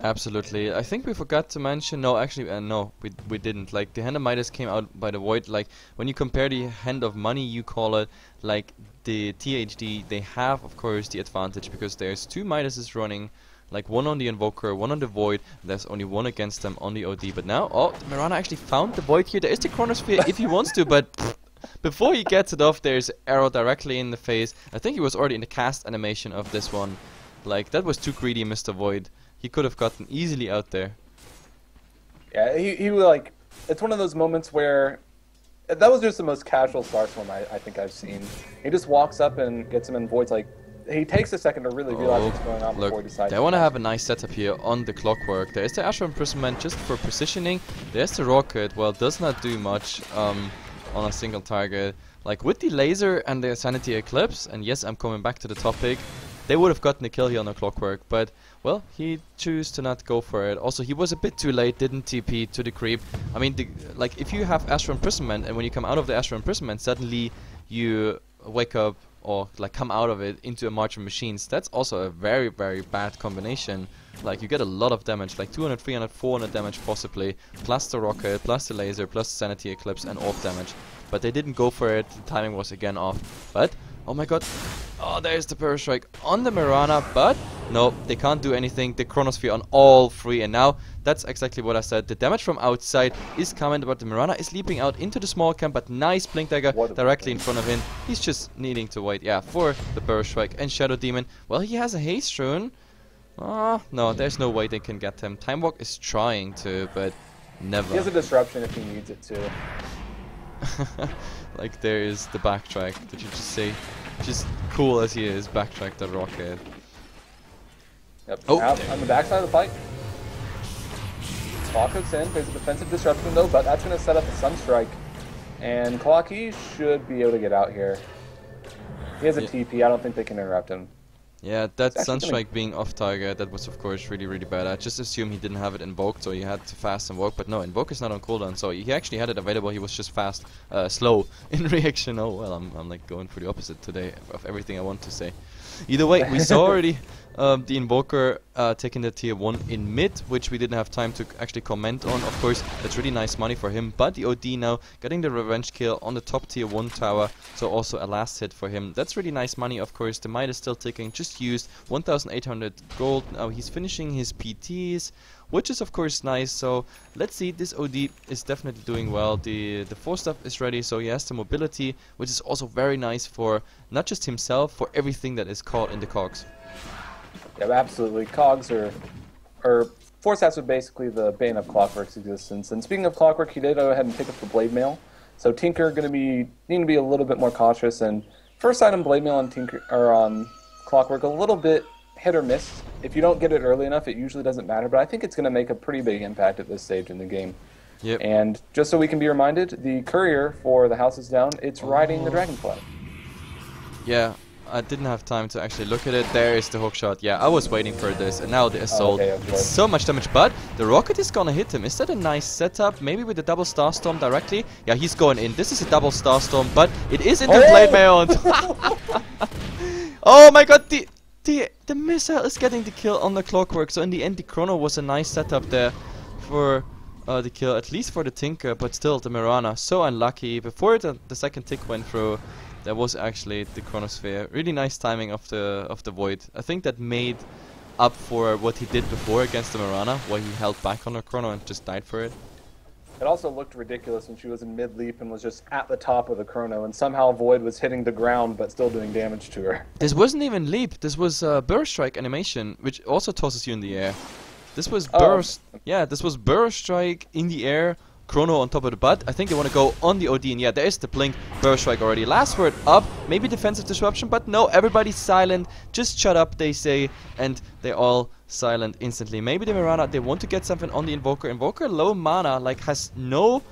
Absolutely. I think we forgot to mention, no, actually, no, we didn't. Like, the Hand of Midas came out by the Void. Like, when you compare the Hand of Money, you call it, like, the THD, they have, of course, the advantage, because there's 2 Midases running, like, one on the Invoker, one on the Void, there's only one against them on the OD. But now, oh, Mirana actually found the Void here. There is the Chronosphere if he wants to, but before he gets it off, there's arrow directly in the face. I think he was already in the cast animation of this one. Like, that was too greedy, Mr. Void. He could have gotten easily out there. Yeah, he like, it's one of those moments where, that was just the most casual Starstorm I think I've seen. He just walks up and gets him in Voids, like, he takes a second to really realize what's going on before he decides. They want to have a nice setup here on the Clockwork. There is the Astral Imprisonment just for positioning. There's the Rocket, well, does not do much on a single target. Like, with the Laser and the Sanity Eclipse, and yes, I'm coming back to the topic, they would have gotten a kill here on the Clockwork, but, well, he chose to not go for it. Also, he was a bit too late, didn't TP to the creep. I mean, like, if you have Astral Imprisonment, and when you come out of the Astral Imprisonment, suddenly you wake up, or, like, come out of it into a March of Machines, that's also a very, very bad combination. Like, you get a lot of damage, like 200, 300, 400 damage possibly, plus the Rocket, plus the Laser, plus the Sanity Eclipse, and Orb damage. But they didn't go for it, the timing was again off. But, oh my god, oh, there's the Burst Strike on the Mirana, but no, they can't do anything. The Chronosphere on all 3, and now that's exactly what I said. The damage from outside is coming, but the Mirana is leaping out into the small camp, but nice Blink Dagger directly in front of him. He's just needing to wait, yeah, for the Burst Strike. And Shadow Demon, well, he has a Haste Rune. No, there's no way they can get him. Time Walk is trying to, but never. He has a disruption if he needs it to. Like, there is the backtrack. Did you just say? Just cool as he is, backtrack the Rocket. Yep. Oh, out on the backside of the fight. Claw hooks in. There's a defensive disruption though, but that's going to set up a Sunstrike. And Clocky should be able to get out here. He has a TP. I don't think they can interrupt him. Yeah, that Sunstrike being off target, that was of course really, really bad. I just assumed he didn't have it invoked, so he had to fast invoke, but no, invoke is not on cooldown, so he actually had it available, he was just fast, slow in reaction. Oh well, I'm like going for the opposite today of everything I want to say. Either way, we saw already the Invoker taking the tier 1 in mid, which we didn't have time to actually comment on. Of course, that's really nice money for him, but the OD now getting the revenge kill on the top tier 1 tower, so also a last hit for him. That's really nice money, of course. The Might is still ticking, just used 1,800 gold. Now he's finishing his PTs, which is of course nice. So let's see, this OD is definitely doing well. The 4 stuff is ready, so he has the mobility, which is also very nice for not just himself, for everything that is caught in the cogs. Yeah, absolutely. Cogs are 4 stats are basically the bane of Clockwork's existence. And speaking of Clockwork, he did go ahead and pick up the Blade Mail. So Tinker going to be needing to be a little bit more cautious. And first item Blade Mail on Tinker or on Clockwork, a little bit hit or miss. If you don't get it early enough, it usually doesn't matter. But I think it's going to make a pretty big impact at this stage in the game. Yep. And just so we can be reminded, the courier for the House is Down, it's riding the Dragonfly. Yeah, I didn't have time to actually look at it. There is the hookshot. Yeah, I was waiting for this. And now the assault. It's so much damage, but the rocket is gonna hit him. Is that a nice setup? Maybe with the double Starstorm directly? Yeah, he's going in. This is a double Starstorm, but it is into Blade Mail. Oh my god, the missile is getting the kill on the Clockwork. So in the end, the Chrono was a nice setup there for the kill, at least for the Tinker, but still the Mirana. So unlucky. Before the second tick went through, there was actually the Chronosphere. Really nice timing of the Void. I think that made up for what he did before against the Mirana, where he held back on the Chrono and just died for it. It also looked ridiculous when she was in mid-leap and was just at the top of the chrono, and somehow Void was hitting the ground but still doing damage to her. This wasn't even leap. This was burst strike animation, which also tosses you in the air. This was burst. Yeah, this was burst strike in the air. Chrono on top of the butt. I think they want to go on the OD, and yeah, there is the blink burst strike already. Last word up, maybe defensive disruption, but no, everybody's silent. Just shut up, they say, and they all silent instantly. Maybe the Mirana, they want to get something on the Invoker. Invoker low mana, like has no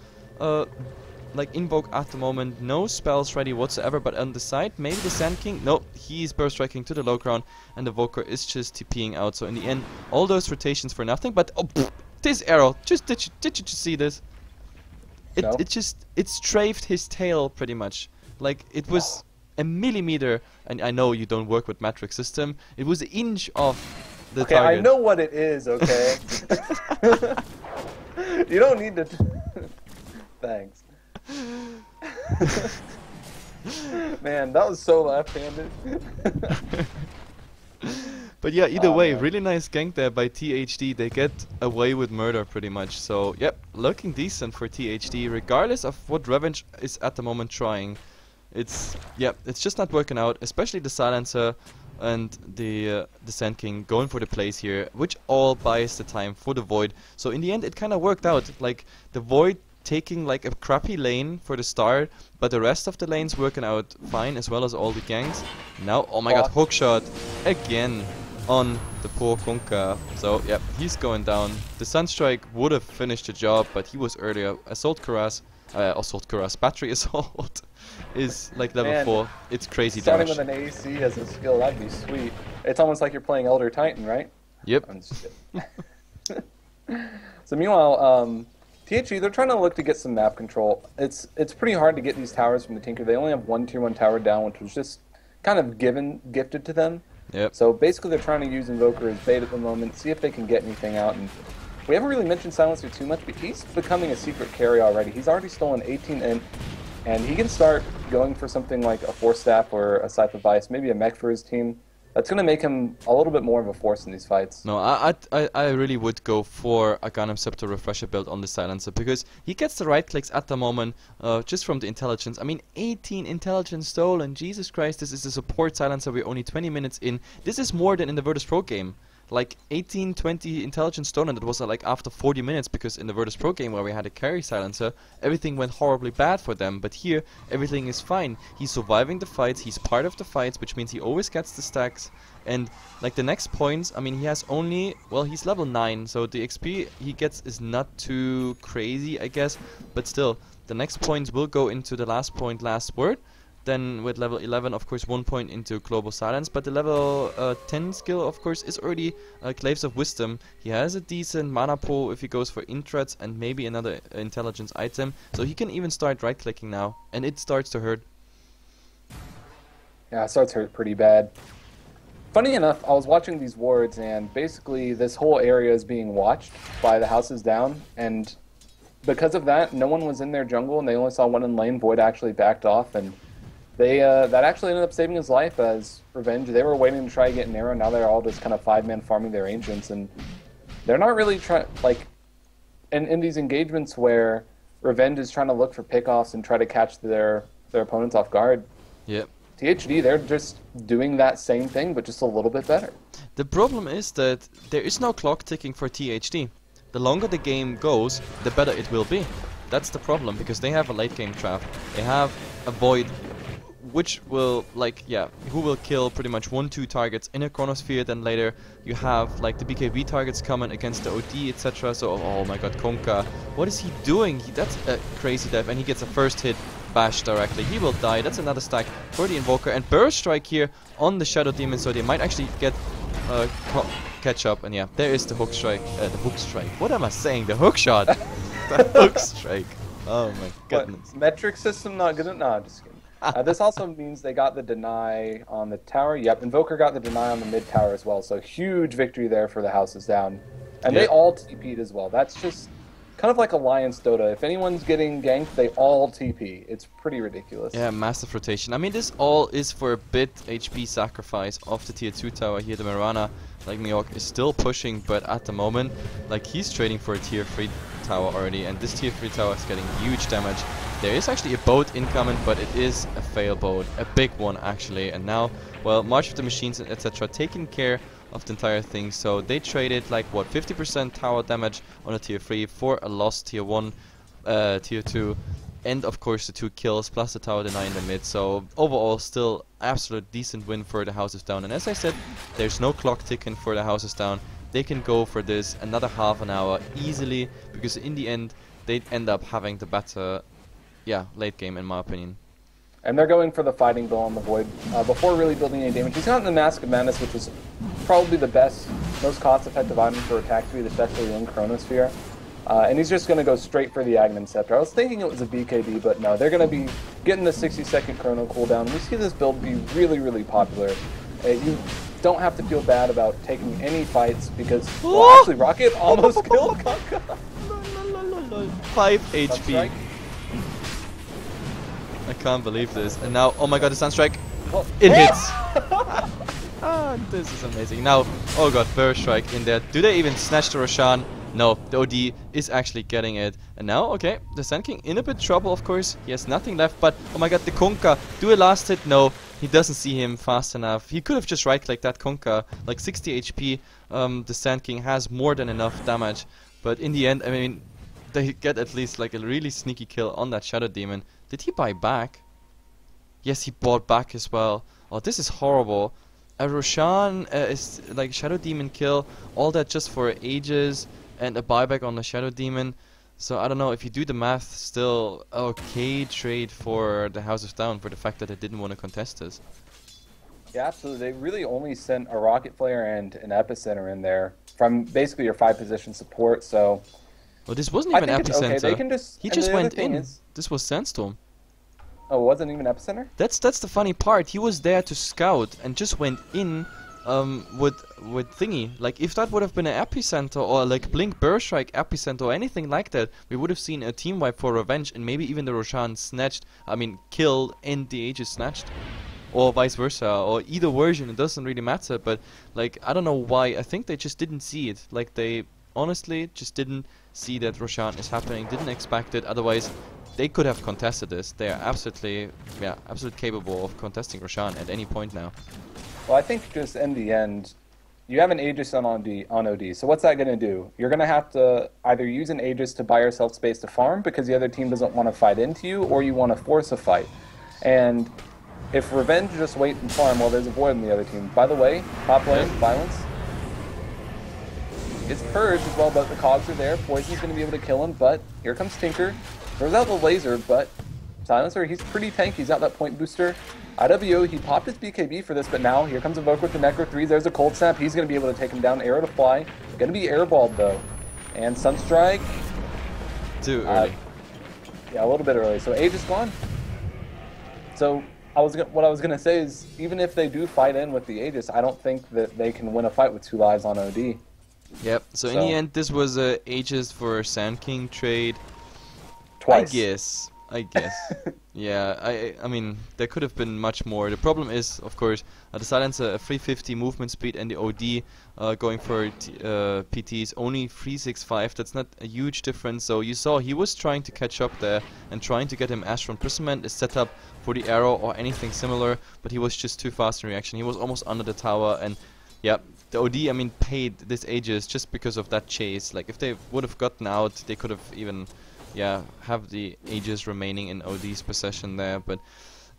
like invoke at the moment, no spells ready whatsoever, but on the side, maybe the Sand King, no, he's burst striking to the low ground, and the Invoker is just TPing out. So in the end, all those rotations for nothing, but oh, pfft, this arrow, just did you just see this? It strafed his tail pretty much. Like it was a millimeter, and I know you don't work with metric system. It was an inch off the target. I know what it is. Okay. You don't need to. Thanks. Man, that was so left-handed. But yeah, either way, really nice gank there by THD. They get away with murder pretty much. So, yep, looking decent for THD, regardless of what Revenge is at the moment trying. It's just not working out, especially the Silencer and the Sand King going for the plays here, which all buys the time for the Void. So in the end, it kind of worked out. Like, the Void taking like a crappy lane for the start, but the rest of the lanes working out fine, as well as all the ganks. Now, oh my god, hookshot again on the poor Kunkka. So, yeah, he's going down. The Sunstrike would have finished the job, but he was earlier. Assault Cuirass, Battery Assault is like level 4. It's crazy damage. Starting with an AC as a skill, that'd be sweet. It's almost like you're playing Elder Titan, right? Yep. So meanwhile, THD, they're trying to look to get some map control. It's pretty hard to get these towers from the Tinker. They only have one tier 1 tower down, which was just kind of gifted to them. Yep. So basically they're trying to use Invoker as bait at the moment, see if they can get anything out. And we haven't really mentioned Silencer too much, but he's becoming a secret carry already. He's already stolen 18 int, and he can start going for something like a Force Staff or a Scythe of Vice, maybe a mech for his team. That's going to make him a little bit more of a force in these fights. No, I really would go for a Gundam Scepter Refresher build on the Silencer, because he gets the right clicks at the moment, just from the intelligence. I mean, 18 intelligence stolen, Jesus Christ, this is a support Silencer, we're only 20 minutes in. This is more than in the Virtus Pro game. Like 18, 20 intelligence stolen, that was like after 40 minutes, because in the Virtus Pro game where we had a carry Silencer, everything went horribly bad for them, but here everything is fine. He's surviving the fights, he's part of the fights, which means he always gets the stacks, and like the next points, I mean, he has only, well, he's level 9, so the XP he gets is not too crazy, I guess, but still, the next points will go into the last point, last word. Then with level 11, of course, 1 point into Global Silence. But the level 10 skill, of course, is already Claves of Wisdom. He has a decent mana pool if he goes for Intrats and maybe another intelligence item. So he can even start right-clicking now. And it starts to hurt. Yeah, it starts to hurt pretty bad. Funny enough, I was watching these wards, and basically this whole area is being watched by the houses down. And because of that, no one was in their jungle, and they only saw one in lane. Void actually backed off, and they that actually ended up saving his life as revenge. They were waiting to try to get an arrow. Now they're all just kind of 5-man farming their ancients, and they're not really trying, like, in these engagements where revenge is trying to look for pickoffs and try to catch their opponents off guard. Yep. THD, they're just doing that same thing, but just a little bit better. The problem is that there is no clock ticking for THD. The longer the game goes, the better it will be. That's the problem, because they have a late game trap. They have a Void, which will, like, yeah, who will kill pretty much 1-2 targets in a chronosphere. Then later you have like the BKB targets coming against the OD, etc. So, oh my god, Kunkka, what is he doing? That's a crazy dive, and he gets a first hit bash directly. He will die. That's another stack for the Invoker, and Burst Strike here on the Shadow Demon, so they might actually get catch up. And yeah, there is the hook strike. The hook strike. What am I saying? The hook shot. The hook strike. Oh my goodness. What, metric system not good enough? No, I'm just kidding. This also means they got the deny on the tower. Yep, Invoker got the deny on the mid tower as well. So huge victory there for the houses down. And they all TP'd as well. That's just kind of like Alliance Dota. If anyone's getting ganked, they all TP. It's pretty ridiculous. Yeah, massive rotation. I mean, this all is for a bit HP sacrifice of the tier 2 tower here. The Mirana, like Miok, is still pushing, but at the moment, like, he's trading for a tier 3 tower already, and this tier 3 tower is getting huge damage. There is actually a boat incoming, but it is a fail boat, a big one actually, and now, well, March of the Machines and etc. taking care of the entire thing, so they traded like what, 50% tower damage on a tier 3 for a lost tier 1, tier 2, and of course the 2 kills plus the tower deny in the mid, so overall still absolute decent win for the Houses Down. And as I said, there's no clock ticking for the Houses Down. They can go for this another half an hour easily, because in the end they end up having the better, yeah, late game in my opinion. And they're going for the Fighting Bill on the Void before really building any damage. He's gotten the Mask of Madness, which is probably the best, most cost-effective item for attack speed, especially in Chronosphere. And he's just going to go straight for the Aghanim Scepter. I was thinking it was a BKB, but no, they're going to be getting the 60-second Chrono cooldown. We see this build be really, really popular. You don't have to feel bad about taking any fights because, well, actually, Rocket almost killed Kanka. 5 HP. I can't believe this. And now, oh my god, the Sunstrike. It hits. This is amazing. Now, oh god, Burst Strike in there. Do they even snatch the Roshan? No, the OD is actually getting it. And now, okay, the Sand King in a bit trouble, of course. He has nothing left, but oh my god, the Kunkka. Do a last hit? No, he doesn't see him fast enough. He could have just right-clicked that Kunkka. Like 60 HP, the Sand King has more than enough damage. But in the end, I mean, they get at least like a really sneaky kill on that Shadow Demon. Did he buy back? Yes, he bought back as well. Oh, this is horrible. A Roshan is like Shadow Demon kill, all that just for ages, and a buyback on the Shadow Demon. So I don't know, if you do the math, still okay trade for the House of Down for the fact that they didn't want to contest this. Yeah, absolutely. They really only sent a Rocket Flare and an Epicenter in there from basically your 5-position support, so... Well, this wasn't even Epicenter. Okay. They can just, he just went in. This was Sandstorm. Oh, it wasn't even Epicenter? That's the funny part. He was there to scout and just went in with thingy. Like, if that would have been an Epicenter or like Blink Burst Strike Epicenter or anything like that, we would have seen a team wipe for revenge and maybe even the Roshan snatched, I mean killed and the Aegis snatched. Or vice versa, or either version, it doesn't really matter, but like, I don't know why, I think they just didn't see it. Like, they honestly just didn't see that Roshan is happening, didn't expect it, otherwise they could have contested this. They are absolutely, yeah, absolutely capable of contesting Roshan at any point now. Well, I think just in the end, you have an Aegis on OD, so what's that going to do? You're going to have to either use an Aegis to buy yourself space to farm because the other team doesn't want to fight into you, or you want to force a fight. And if Revenge just wait and farm, well, there's a Void on the other team. By the way, top lane, Violence. It's Purge as well, but the cogs are there. Poison's going to be able to kill him, but here comes Tinker. Throws out the laser, but Silencer, he's pretty tanky. He's got that point booster. IWO, he popped his BKB for this, but now here comes Evoker with the Necro 3. There's a Cold Snap. He's going to be able to take him down. Arrow to fly. Going to be airballed, though. And Sunstrike. Too early. Yeah, a little bit early. So Aegis gone. So what I was going to say is, even if they do fight in with the Aegis, I don't think that they can win a fight with 2 lives on OD. Yep, so in the end, this was a Aegis for Sand King trade. Twice. I guess. Yeah, I mean, there could have been much more. The problem is, of course, the Silencer, a 350 movement speed, and the OD going for PTs only 365. That's not a huge difference. So you saw he was trying to catch up there and trying to get him Astral Imprisonment, is set up for the arrow or anything similar, but he was just too fast in reaction. He was almost under the tower, and yeah, the OD, I mean, paid this Aegis just because of that chase. Like, if they would have gotten out, they could have even, yeah, have the Aegis remaining in OD's possession there. But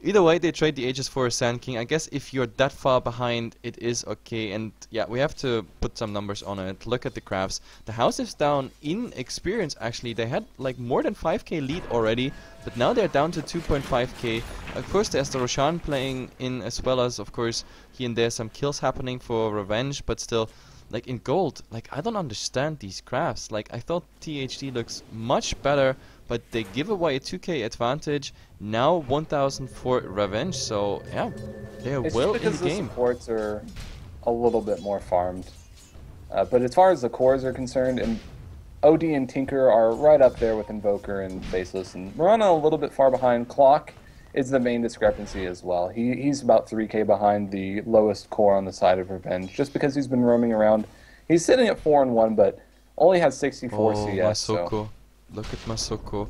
either way, they trade the Aegis for a Sand King. I guess if you're that far behind, it is okay. And yeah, we have to put some numbers on it. Look at the graphs. The House is down in experience, actually. They had like more than 5k lead already, but now they're down to 2.5k. Of course, there's the Roshan playing in, as well as, of course, here and there some kills happening for Revenge, but still, like in gold, like I don't understand these graphs. Like, I thought THD looks much better, but they give away a 2k advantage. Now 1000 for Revenge, so yeah, they're well in the game. It's because the supports are a little bit more farmed. But as far as the cores are concerned, and OD and Tinker are right up there with Invoker and Faceless, and Mirana a little bit far behind. Clock is the main discrepancy as well. He's about 3k behind the lowest core on the side of Revenge, just because he's been roaming around. He's sitting at 4-1, but only has 64 CS. Masoko. Look at Masoko.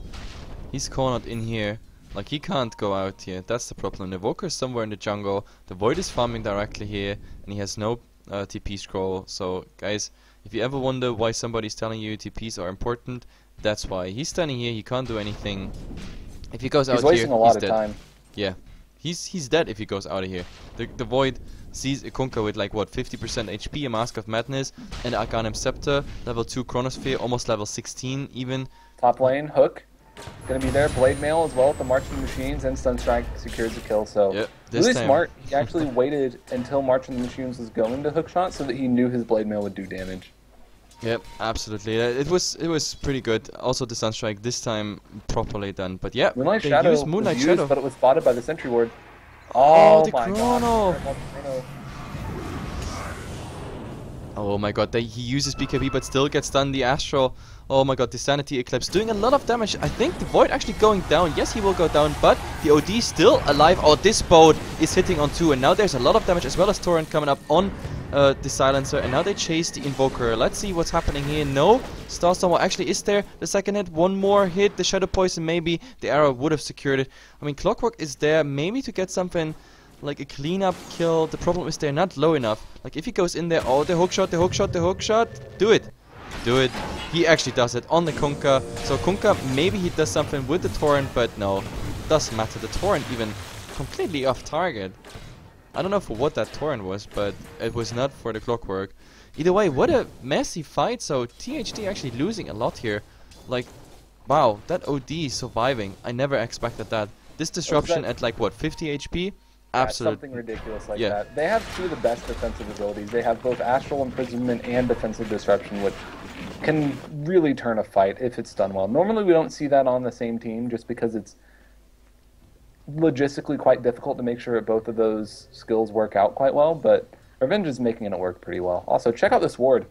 He's cornered in here. Like, he can't go out here. That's the problem. The Invoker is somewhere in the jungle. The Void is farming directly here, and he has no TP scroll. So, guys, if you ever wonder why somebody's telling you TPs are important, that's why. He's standing here. He can't do anything. If he goes out here, he's dead. He's wasting a lot of time. Yeah, he's dead if he goes out of here. The Void sees a Kunkka with like what 50% HP, a Mask of Madness, and Arcanum Scepter, level 2 Chronosphere, almost level 16 even. Top lane, Hook, gonna be there. Blade Mail as well with the Marching Machines, and Sunstrike secures the kill. So yep, really smart. He actually waited until Marching Machines was going to Hookshot so that he knew his Blade Mail would do damage. Yep, absolutely. It was pretty good. Also the Sunstrike this time properly done. But yeah, Moonlight Shadow used Moonlight Shadow, but it was spotted by the Sentry Ward. Oh the my Chrono! God. Oh my god, he uses BKB but still gets done. The Astral. Oh my god, the Sanity Eclipse doing a lot of damage. I think the Void actually going down. Yes, he will go down, but the OD still alive. Oh, this boat is hitting on 2, and now there's a lot of damage as well as Torrent coming up on the Silencer, and now they chase the Invoker. Let's see what's happening here. No, Starstorm actually is there. The second hit, one more hit. The Shadow Poison, maybe the arrow would have secured it. I mean, Clockwork is there maybe to get something like a cleanup kill. The problem is they're not low enough. Like if he goes in there, oh, the hookshot, the hookshot, the hookshot. Do it. Do it. He actually does it on the Kunkka. So Kunkka, maybe he does something with the Torrent, but no. Doesn't matter. The Torrent even completely off target. I don't know for what that Torrent was, but it was not for the Clockwork. Either way, what a messy fight. So THD actually losing a lot here. Like, wow, that OD surviving. I never expected that. This disruption at like what, 50 HP? Absolutely. Something ridiculous like that. They have two of the best defensive abilities. They have both Astral Imprisonment and Defensive Disruption, which can really turn a fight if it's done well. Normally we don't see that on the same team just because it's logistically quite difficult to make sure that both of those skills work out quite well, but Revenge is making it work pretty well. Also, check out this ward.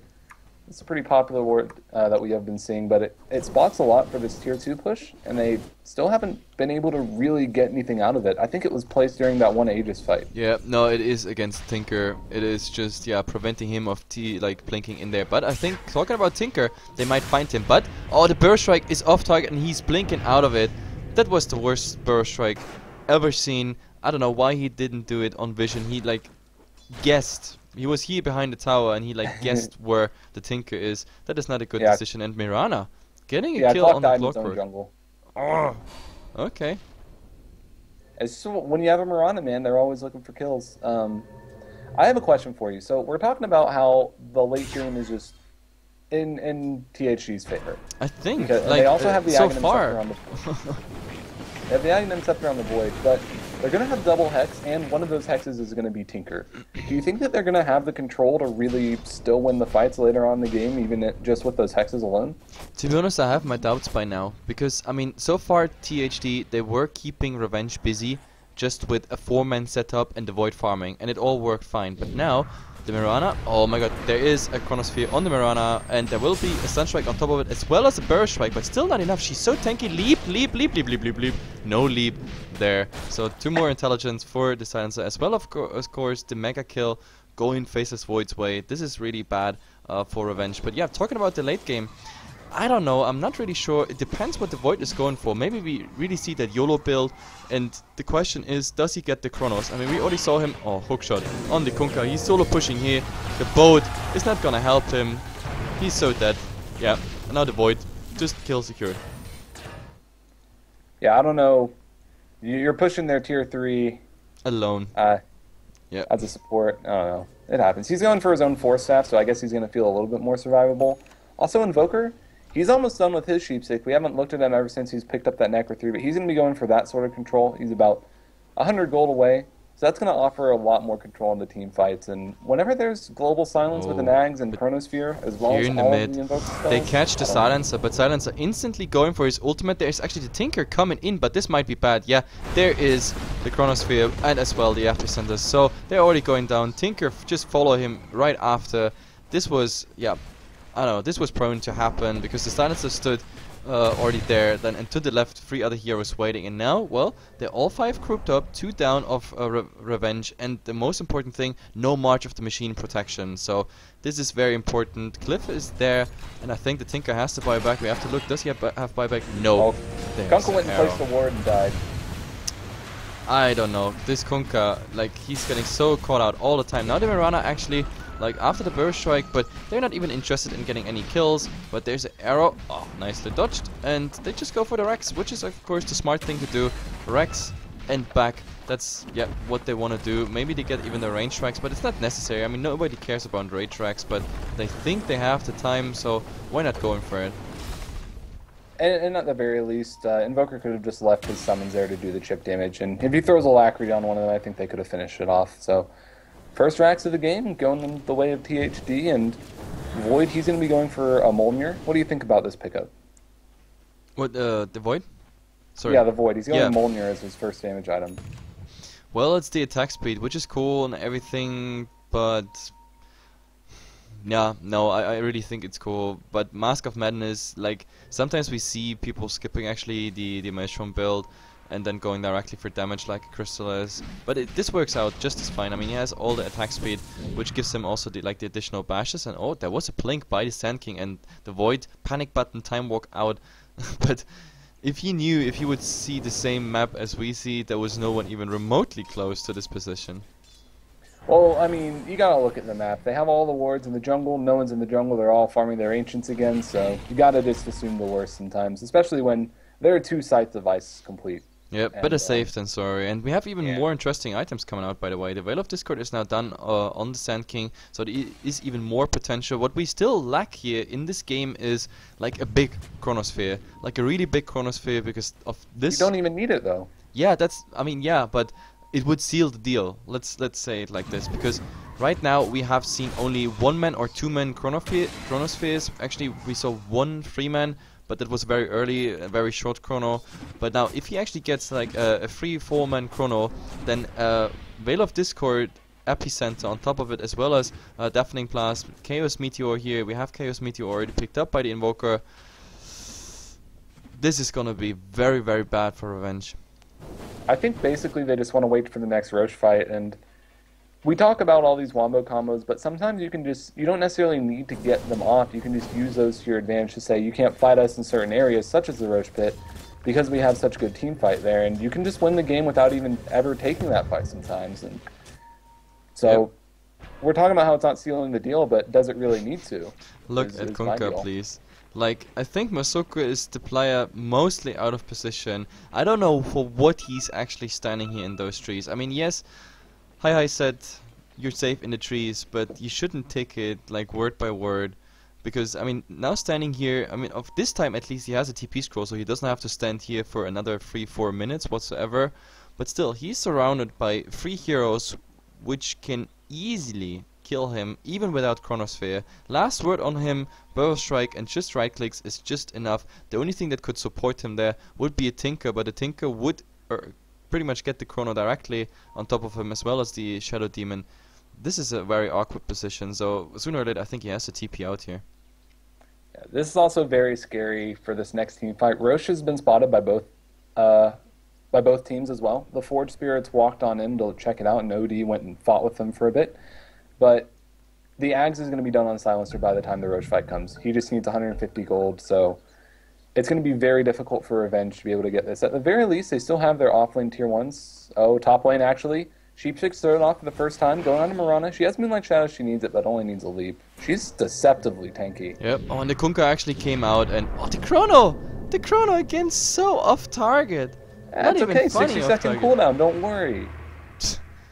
It's a pretty popular ward that we have been seeing, but it spots a lot for this tier 2 push, and they still haven't been able to really get anything out of it. I think it was placed during that one Aegis fight. Yeah, no, it is against Tinker. It is just, yeah, preventing him of blinking in there. But I think, talking about Tinker, they might find him. But, oh, the Burst Strike is off target, and he's blinking out of it. That was the worst Burst Strike ever seen. I don't know why he didn't do it on Vision. He, like, guessed. He was here behind the tower and he like guessed where the Tinker is. That is not a good decision. And Mirana getting a kill on the Clockwork. Jungle. Oh, okay. So when you have a Mirana, man, they're always looking for kills. I have a question for you. So we're talking about how the late game is just in THD's favor. I think like, they also have the so Aghanim far. Scepter on the they have the Aghanim Scepter on the Void, but they're going to have double Hex, and one of those Hexes is going to be Tinker. Do you think that they're going to have the control to really still win the fights later on in the game, even just with those Hexes alone? To be honest, I have my doubts by now. Because, I mean, so far THD, they were keeping Revenge busy just with a 4-man setup and the Void farming, and it all worked fine. But now, the Mirana, oh my god, there is a Chronosphere on the Mirana, and there will be a Sunstrike on top of it, as well as a Burst Strike, but still not enough. She's so tanky. Leap, leap, leap, leap, leap, leap, leap. No leap there. So 2 more intelligence for the Silencer, as well of course the Mega Kill going Faceless Void's way. This is really bad for Revenge. But yeah, talking about the late game, I don't know, I'm not really sure. It depends what the Void is going for. Maybe we really see that YOLO build, and the question is, does he get the Chronos? I mean, we already saw him, oh, hookshot on the Kunkka. He's solo pushing here. The boat is not gonna help him. He's so dead. Yeah, and now the Void, just kill secured. Yeah, I don't know. You're pushing their tier 3 alone. Yeah. As a support. I don't know. It happens. He's going for his own Force Staff, so I guess he's going to feel a little bit more survivable. Also, Invoker, he's almost done with his Sheepstick. We haven't looked at him ever since he's picked up that Necro 3, but he's going to be going for that sort of control. He's about 100 gold away. So that's going to offer a lot more control in the team fights. And whenever there's global silence with an Ags and Chronosphere, as well as all of the Invoker spells, they catch the Silencer, but Silencer instantly going for his ultimate. There's actually the Tinker coming in, but this might be bad. Yeah, there is the Chronosphere and as well the Aftercenter. So they're already going down. Tinker just follow him right after. This was, yeah, I don't know, this was prone to happen because the silencer stood already there, then and to the left 3 other heroes waiting, and now, well, they're all 5 grouped up, 2 down of Revenge, and the most important thing, no March of the Machine protection, so this is very important. Cliff is there, and I think the Tinker has to buy back. We have to look, does he have buyback? No. Oh, Kunkka went and placed the ward and died. I don't know, this Kunkka, like, he's getting so caught out all the time. Now the Mirana actually, like, after the burst strike, but they're not even interested in getting any kills. But there's an arrow, oh, nicely dodged, and they just go for the Rex, which is of course the smart thing to do. Rex and back, that's, yeah, what they want to do. Maybe they get even the range strikes, but it's not necessary. I mean, nobody cares about range strikes, but they think they have the time, so why not going for it? And at the very least, Invoker could have just left his summons there to do the chip damage, and if he throws Alacrity on one of them, I think they could have finished it off. So, first Rax of the game, going the way of THD, and Void, he's going to be going for a Molnir. What do you think about this pickup? What, the Void? Sorry. Yeah, the Void. He's going Molnir as his first damage item. Well, it's the attack speed, which is cool and everything, but... yeah, no, I really think it's cool, but Mask of Madness, like, sometimes we see people skipping actually the Maelstrom build and then going directly for damage like Crystallis, but this works out just as fine. I mean, he has all the attack speed, which gives him also the additional bashes, and oh, there was a blink by the Sand King, and the Void, panic button, time walk out, but if he knew, if he would see the same map as we see, there was no one even remotely close to this position. Well, I mean, you gotta look at the map. They have all the wards in the jungle. No one's in the jungle. They're all farming their ancients again. So you gotta just assume the worst sometimes, especially when there are 2 sites of ice complete. Yeah, better safe than sorry. And we have even more interesting items coming out, by the way. The Veil of Discord is now done on the Sand King, so there is even more potential. What we still lack here in this game is like a big Chronosphere, like a really big Chronosphere, because of this. You don't even need it though. Yeah, that's. I mean, yeah, but it would seal the deal. Let's say it like this, because right now we have seen only 1-man or 2-man chronospheres. Actually, we saw 1 3-man, but that was very early, a very short chrono. But now, if he actually gets like a 3-4-man chrono, then Veil of Discord, Epicenter on top of it, as well as Deafening Blast, Chaos Meteor here. We have Chaos Meteor already picked up by the Invoker. This is gonna be very, very bad for Revenge. I think basically they just want to wait for the next Roche fight, and we talk about all these wombo combos, but sometimes you don't necessarily need to get them off. You can just use those to your advantage to say you can't fight us in certain areas, such as the Roche pit, because we have such good team fight there, and you can just win the game without even ever taking that fight sometimes. And so we're talking about how it's not sealing the deal, but does it really need to? Look at Kunkka, please. Like, I think Masuka is the player mostly out of position. I don't know for what he's actually standing here in those trees. I mean, yes, Hi said you're safe in the trees, but you shouldn't take it like word by word. Because, I mean, now standing here, I mean, of this time at least he has a TP scroll, so he doesn't have to stand here for another 3-4 minutes whatsoever. But still, he's surrounded by 3 heroes which can easily kill him, even without Chronosphere. Last word on him, Burrow Strike and just right clicks is just enough. The only thing that could support him there would be a Tinker, but a Tinker would pretty much get the Chrono directly on top of him, as well as the Shadow Demon. This is a very awkward position, so sooner or later I think he has to TP out here. Yeah, this is also very scary for this next team fight. Roche has been spotted by both teams as well. The Forge Spirits walked on in to check it out, and OD went and fought with them for a bit. But the Ags is going to be done on Silencer by the time the Roche fight comes. He just needs 150 gold, so it's going to be very difficult for Revenge to be able to get this. At the very least, they still have their offlane tier 1s. Oh, top lane actually. Sheepsticks thrown off for the first time, going on to Mirana. She has Moonlight Shadow, she needs it, but only needs a leap. She's deceptively tanky. Yep, oh, and the Kunkka actually came out, and oh, the Chrono! The Chrono again, so off target. That's okay, 60-second cooldown, don't worry.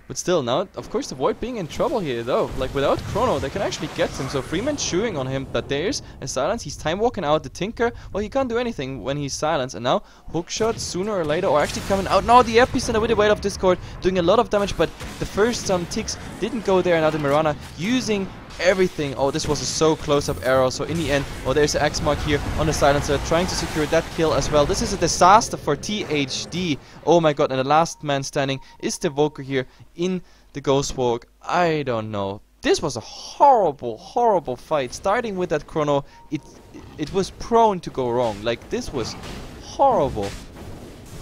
But still, now, of course, the Void being in trouble here, though. Like, without Chrono, they can actually get him. So, Freeman chewing on him, but there's a silence. He's time walking out. The Tinker, well, he can't do anything when he's silenced. And now, hookshot sooner or later, or actually coming out. Now, the Epicenter with the Veil of Discord doing a lot of damage, but the first ticks didn't go there. Now, the Mirana using everything. Oh, this was a so close-up arrow. So, in the end, oh, there's an X mark here on the silencer, trying to secure that kill as well. This is a disaster for THD. Oh my god, and the last man standing is the Voker here in the Ghost Walk. I don't know. this was a horrible, horrible fight. Starting with that chrono, it was prone to go wrong. Like, this was horrible.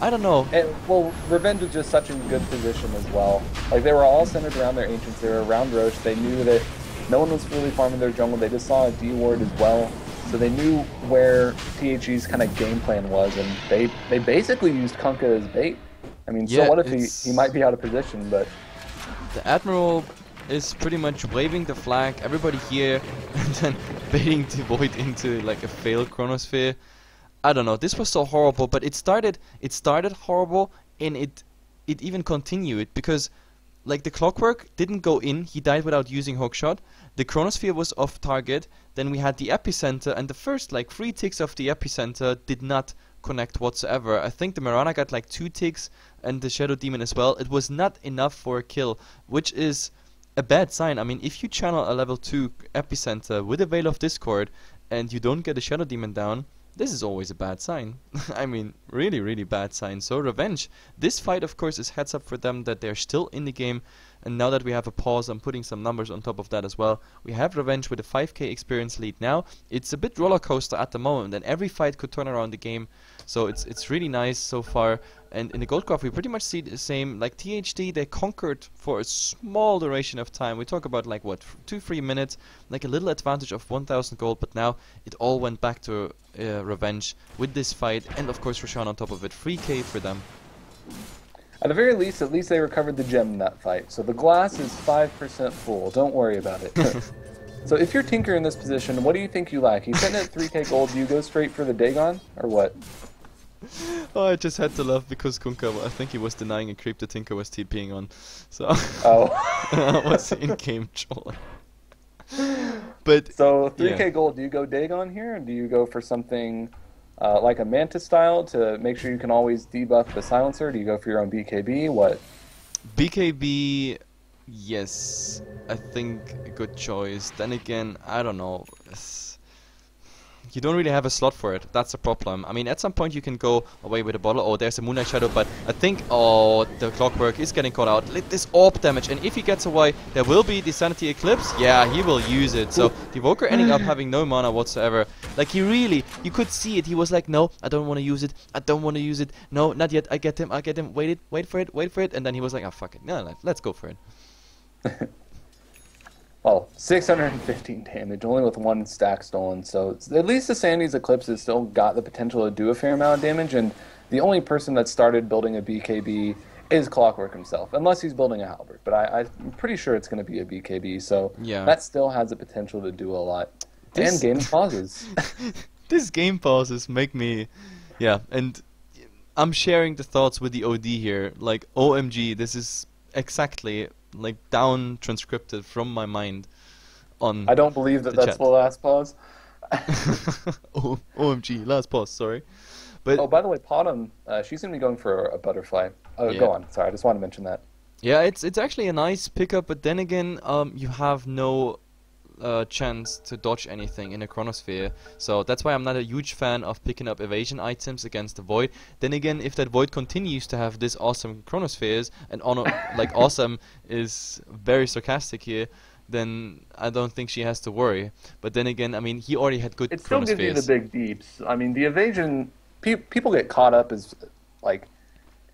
I don't know. And, well, Revenge was just such a good position as well. Like, they were all centered around their Ancients. They were around Roche. They knew that no one was really farming their jungle. They just saw a D ward as well. So they knew where THD's kind of game plan was, and they basically used Kunkka as bait. I mean, Yeah, so what if he might be out of position, but... The Admiral is pretty much waving the flag, everybody here, and then baiting the Void into like a failed Chronosphere. I don't know, this was so horrible, but it started horrible, and it even continued, because like the Clockwork didn't go in, he died without using Hookshot, the Chronosphere was off target, then we had the Epicenter, and the first like 3 ticks of the Epicenter did not connect whatsoever. I think the Mirana got like 2 ticks, and the Shadow Demon as well. It was not enough for a kill, which is a bad sign. I mean, if you channel a level 2 Epicenter with a Veil of Discord and you don't get a Shadow Demon down, this is always a bad sign. I mean, really, really bad sign. So Revenge, this fight of course is heads up for them that they're still in the game, and now that we have a pause, I'm putting some numbers on top of that as well. We have Revenge with a 5k experience lead now. It's a bit roller coaster at the moment, and every fight could turn around the game. So it's really nice so far. And in the Gold Graph we pretty much see the same. Like THD, they conquered for a small duration of time. We talk about like what, 2-3 minutes, like a little advantage of 1000 gold, but now it all went back to Revenge with this fight, and of course Roshan on top of it. 3k for them. At the very least, at least they recovered the gem in that fight. So the glass is 5% full. Don't worry about it. So if you're Tinker in this position, what do you think you lack? He's sitting at 3k gold. Do you go straight for the Dagon, or what? Oh, I just had to laugh because Kunkka, I think he was denying a creep the Tinker was TPing on. So Oh. that was in-game troll. But so 3k yeah. gold, do you go Dagon here, or do you go for something like a Mantis style to make sure you can always debuff the silencer? Do you go for your own BKB? What? BKB, yes, I think a good choice. Then again, I don't know. You don't really have a slot for it. That's the problem. I mean, at some point you can go away with a bottle. Oh, there's a Moonlight Shadow, but I think, oh, the Clockwork is getting caught out. Let this orb damage, and if he gets away, there will be the Sanity Eclipse. Yeah, he will use it. So the Evoker ending up having no mana whatsoever. Like, he really, you could see it. He was like, no, I don't want to use it. I don't want to use it. No, not yet. I get him. I get him. Wait for it. And then he was like, oh, fuck it. No, let's go for it. Well, 615 damage, only with 1 stack stolen, so at least the Sanity's Eclipse has still got the potential to do a fair amount of damage, and the only person that started building a BKB is Clockwork himself, unless he's building a Halberd, but I'm pretty sure it's going to be a BKB, so yeah, that still has the potential to do a lot. And game pauses. This game pauses make me... Yeah, and I'm sharing the thoughts with the OD here, like, OMG, this is exactly... like down transcripted from my mind on I don't believe that that's chat. the last pause. Oh, OMG, last pause, sorry. But oh, by the way, Potom, she's going to be going for a butterfly. Yeah. Go on, sorry, I just want to mention that. yeah, it's actually a nice pickup, but then again, you have no chance to dodge anything in a Chronosphere, so that's why I'm not a huge fan of picking up evasion items against the Void. Then again, if that Void continues to have this awesome Chronospheres, and like awesome is very sarcastic here, then I don't think she has to worry. But then again, I mean, he already had good It still Chronospheres. gives you the big deeps. I mean, the evasion, people get caught up as, like,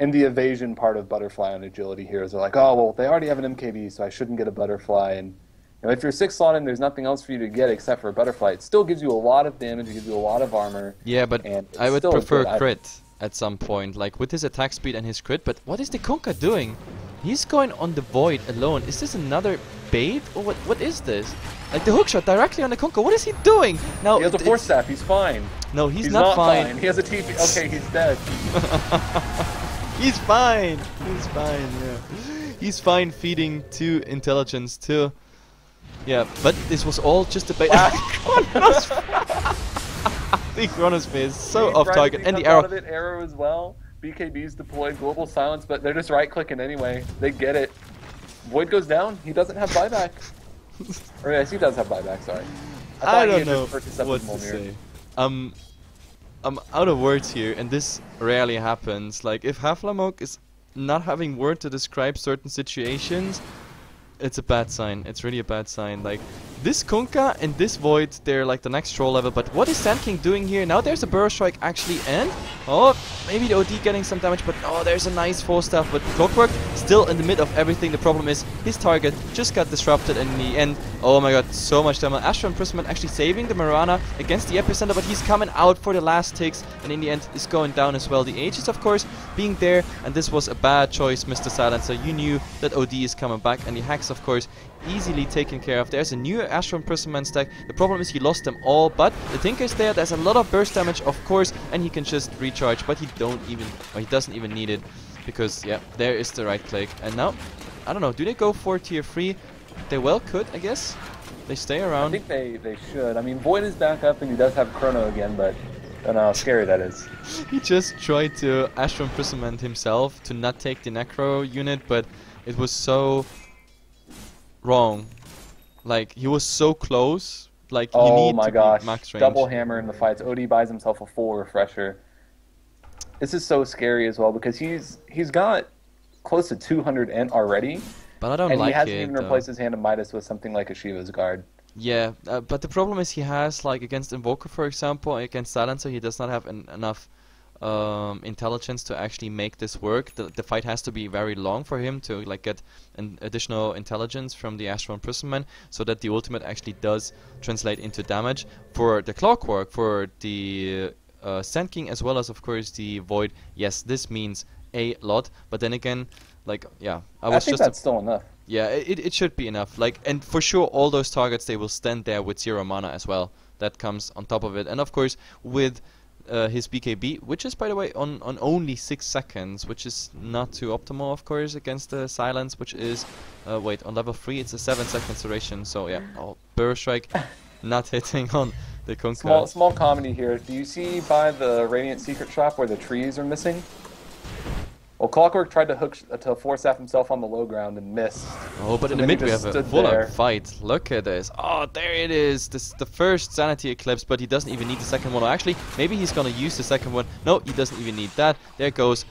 in the evasion part of Butterfly on Agility Heroes. They're like, oh, well, they already have an MKB, so I shouldn't get a Butterfly, and you know, if you're 6 slot in, there's nothing else for you to get except for a Butterfly. It still gives you a lot of damage, it gives you a lot of armor. Yeah, but and I would still a prefer good crit at some point, like with his attack speed and his crit. But what is the Kunkka doing? He's going on the Void alone. Is this another bait, or what is this? Like the hookshot directly on the Kunkka. What is he doing? Now He has a Force Staff, he's fine. No, he's not fine. He has a TP. Okay, he's dead. He's fine. He's fine, yeah. He's fine feeding to intelligence too. Yeah, but this was all just a bait. The Chronosphere is so off target, and the arrow. Arrow as well. BKB's deployed, global silence, but they're just right clicking anyway. They get it. Void goes down. He doesn't have buyback. Or yes, he does have buyback. Sorry. I don't know what to say. I'm out of words here, and this rarely happens. Like if Heflatv is not having word to describe certain situations, It's a bad sign. It's really a bad sign. Like, this Kunkka and this Void, they're like the next troll level. But what is Sand King doing here? Now there's a Burrow Strike actually, and oh, maybe the OD getting some damage. But oh, there's a nice 4-staff. But Clockwork still in the mid of everything. The problem is his target just got disrupted, and in the end, oh my god, so much damage. Astral Imprisonment actually saving the Mirana against the epicenter, but he's coming out for the last ticks, and in the end is going down as well. The Aegis, of course, being there, and this was a bad choice, Mr. Silencer. You knew that OD is coming back, and the hacks, of course, easily taken care of. There's a new Astral Imprisonment stack. The problem is he lost them all, but the Tinker is there. There's a lot of burst damage, of course, and he can just recharge, but he doesn't even need it, because yeah, there is the right click. And now, I don't know, do they go for tier 3? They well could, I guess. They stay around. I think they should. I mean, Void is back up, and he does have Chrono again, but I don't know how scary that is. He just tried to Astral Imprisonment himself to not take the Necro unit, but it was so wrong. Like, he was so close. Like, you need to be max range. Double hammer in the fights. OD buys himself a full refresher. This is so scary as well, because he's got close to 200 int already. But I don't like it. And he hasn't even replaced his Hand of Midas with something like a Shiva's Guard. Yeah, but the problem is he has, like, against Invoker, for example, against Silencer, he does not have enough intelligence to actually make this work. The fight has to be very long for him to like get an additional intelligence from the Astral Imprisonment, so that the ultimate actually does translate into damage. For the Clockwork, for the Sand King, as well as of course the Void, yes, this means a lot. But then again, like, yeah, I think that's still enough. Yeah, it should be enough. Like, and for sure all those targets, they will stand there with 0 mana as well. That comes on top of it, and of course with his BKB, which is, by the way, on only 6 seconds, which is not too optimal, of course, against the Silence, which is, wait, on level 3 it's a 7-second duration, so yeah, Burrow Strike not hitting on the Kunkka. Small comedy here. Do you see by the Radiant Secret Shop where the trees are missing? Well, Clockwork tried to force staff himself on the low ground and missed. Oh, but so in the mid we have a full-on fight. Look at this. Oh, there it is. This is the first Sanity Eclipse, but he doesn't even need the second one. Or actually, maybe he's gonna use the second one. No, he doesn't even need that. There it goes.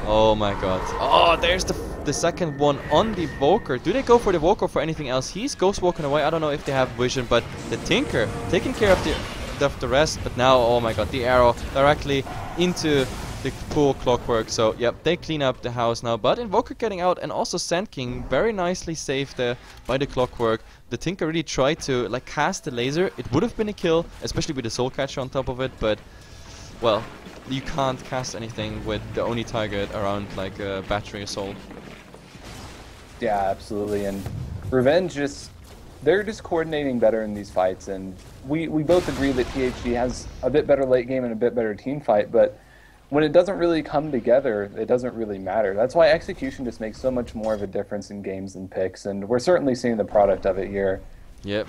Oh my god. Oh, there's the second one on the Evoker. Do they go for the Evoker or for anything else? He's ghost walking away. I don't know if they have vision, but the Tinker taking care of the rest. But now, oh my god, the arrow directly into the poor Clockwork. So yep, they clean up the house now, but Invoker getting out, and also Sand King very nicely saved there by the Clockwork. The Tinker really tried to like cast the laser. It would have been a kill, especially with the Soul Catcher on top of it, but well, you can't cast anything with the only target around like a battery assault. Yeah, absolutely. And Revenge they're just coordinating better in these fights, and we both agree that THD has a bit better late game and a bit better team fight, but when it doesn't really come together, it doesn't really matter. That's why execution just makes so much more of a difference in games than picks, and we're certainly seeing the product of it here. Yep.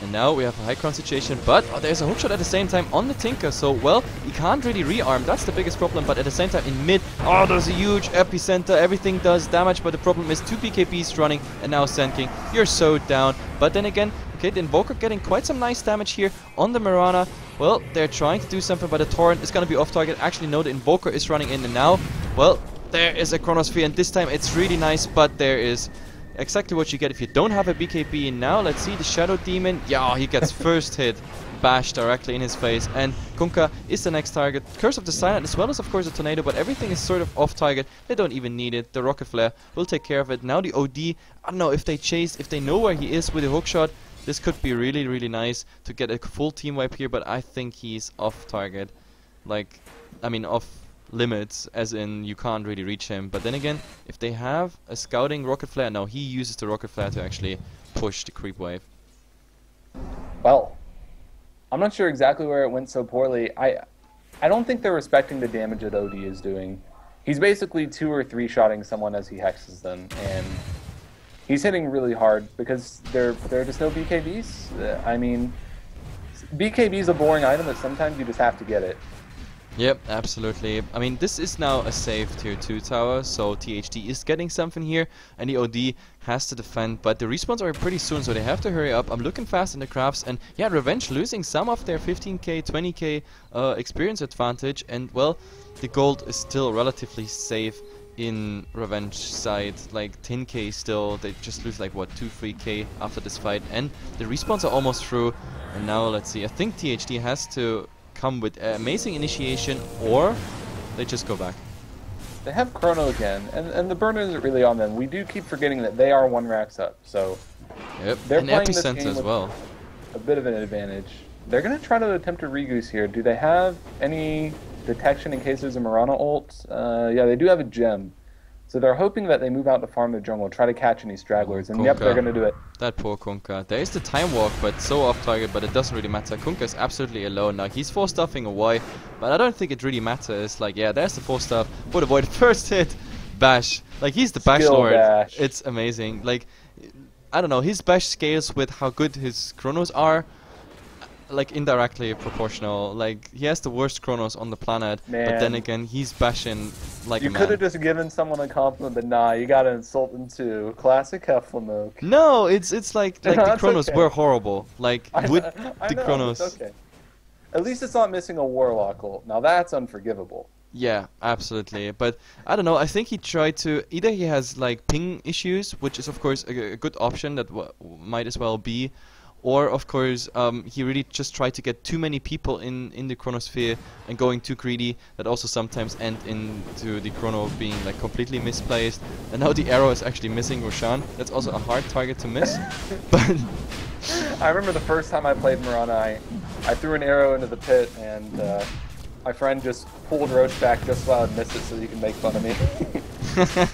And now we have a high ground situation, but there's a hookshot at the same time on the Tinker, so well, he can't really rearm, that's the biggest problem, but at the same time in mid, there's a huge epicenter, everything does damage, but the problem is 2 BKBs running, and now Sand King, you're so down. But then again, okay, the Invoker getting quite some nice damage here on the Mirana. Well, they're trying to do something, but the Torrent is going to be off target. Actually, no, the Invoker is running in, and now, well, there is a Chronosphere, and this time it's really nice, but there is exactly what you get if you don't have a BKB. And now, let's see, the Shadow Demon, yeah, he gets first hit, bashed directly in his face, and Kunkka is the next target. Curse of the Silent, as well as, of course, a Tornado, but everything is sort of off target. They don't even need it. The Rocket Flare will take care of it. Now the OD, I don't know, if they chase, if they know where he is with a hookshot, this could be really, really nice to get a full team wipe here, but I think he's off target. Like, I mean, off limits, as in you can't really reach him. But then again, if they have a scouting Rocket Flare, no, he uses the Rocket Flare to actually push the creep wave. Well, I'm not sure exactly where it went so poorly. I don't think they're respecting the damage that OD is doing. He's basically 2 or 3 shotting someone as he hexes them, and he's hitting really hard because there are just no BKBs. I mean, BKB is a boring item, but sometimes you just have to get it. Yep, absolutely. I mean, this is now a safe tier 2 tower, so THD is getting something here, and the OD has to defend, but the respawns are pretty soon, so they have to hurry up. I'm looking fast in the crafts, and yeah, Revenge losing some of their 15k, 20k experience advantage, and well, the gold is still relatively safe in Revenge side, like 10k still. They just lose like what 2-3k after this fight, and the respawns are almost through. And now let's see. I think THD has to come with amazing initiation, or they just go back. They have Chrono again, and the burn isn't really on them. We do keep forgetting that they are 1 racks up, so yep. they're and playing this Epicenter game as with well. a bit of an advantage. They're going to try to attempt a regoose here. Do they have any detection in case there's a Mirana ult? Yeah, they do have a gem. So they're hoping that they move out to farm the jungle, try to catch any stragglers, and yep, they're going to do it. That poor Kunkka. There is the time walk, but so off target, but it doesn't really matter. Kunkka is absolutely alone now. He's 4-stuffing away, but I don't think it really matters. Like, yeah, there's the 4-stuff. Would avoid first hit. Bash. Like, he's the bash Skill lord. bash. It's amazing. Like, I don't know, his bash scales with how good his chronos are. Like, indirectly proportional. Like, he has the worst chronos on the planet, but then again, he's bashing like a man. You could have just given someone a compliment, but nah, you gotta insult them too. Classic Heflatv. No, it's like the chronos were horrible. Like, with the know, chronos. It's okay. At least it's not missing a warlock ult. Now that's unforgivable. Yeah, absolutely. But I don't know. I think he tried to either he has like ping issues, which is of course a good option that might as well be, or of course he really just tried to get too many people in the chronosphere and going too greedy. That also sometimes end into the chrono being like completely misplaced. And now the arrow is actually missing Roshan. That's also a hard target to miss. But I remember the first time I played Mirana, I threw an arrow into the pit and my friend just pulled Roche back just so I would miss it so you can make fun of me.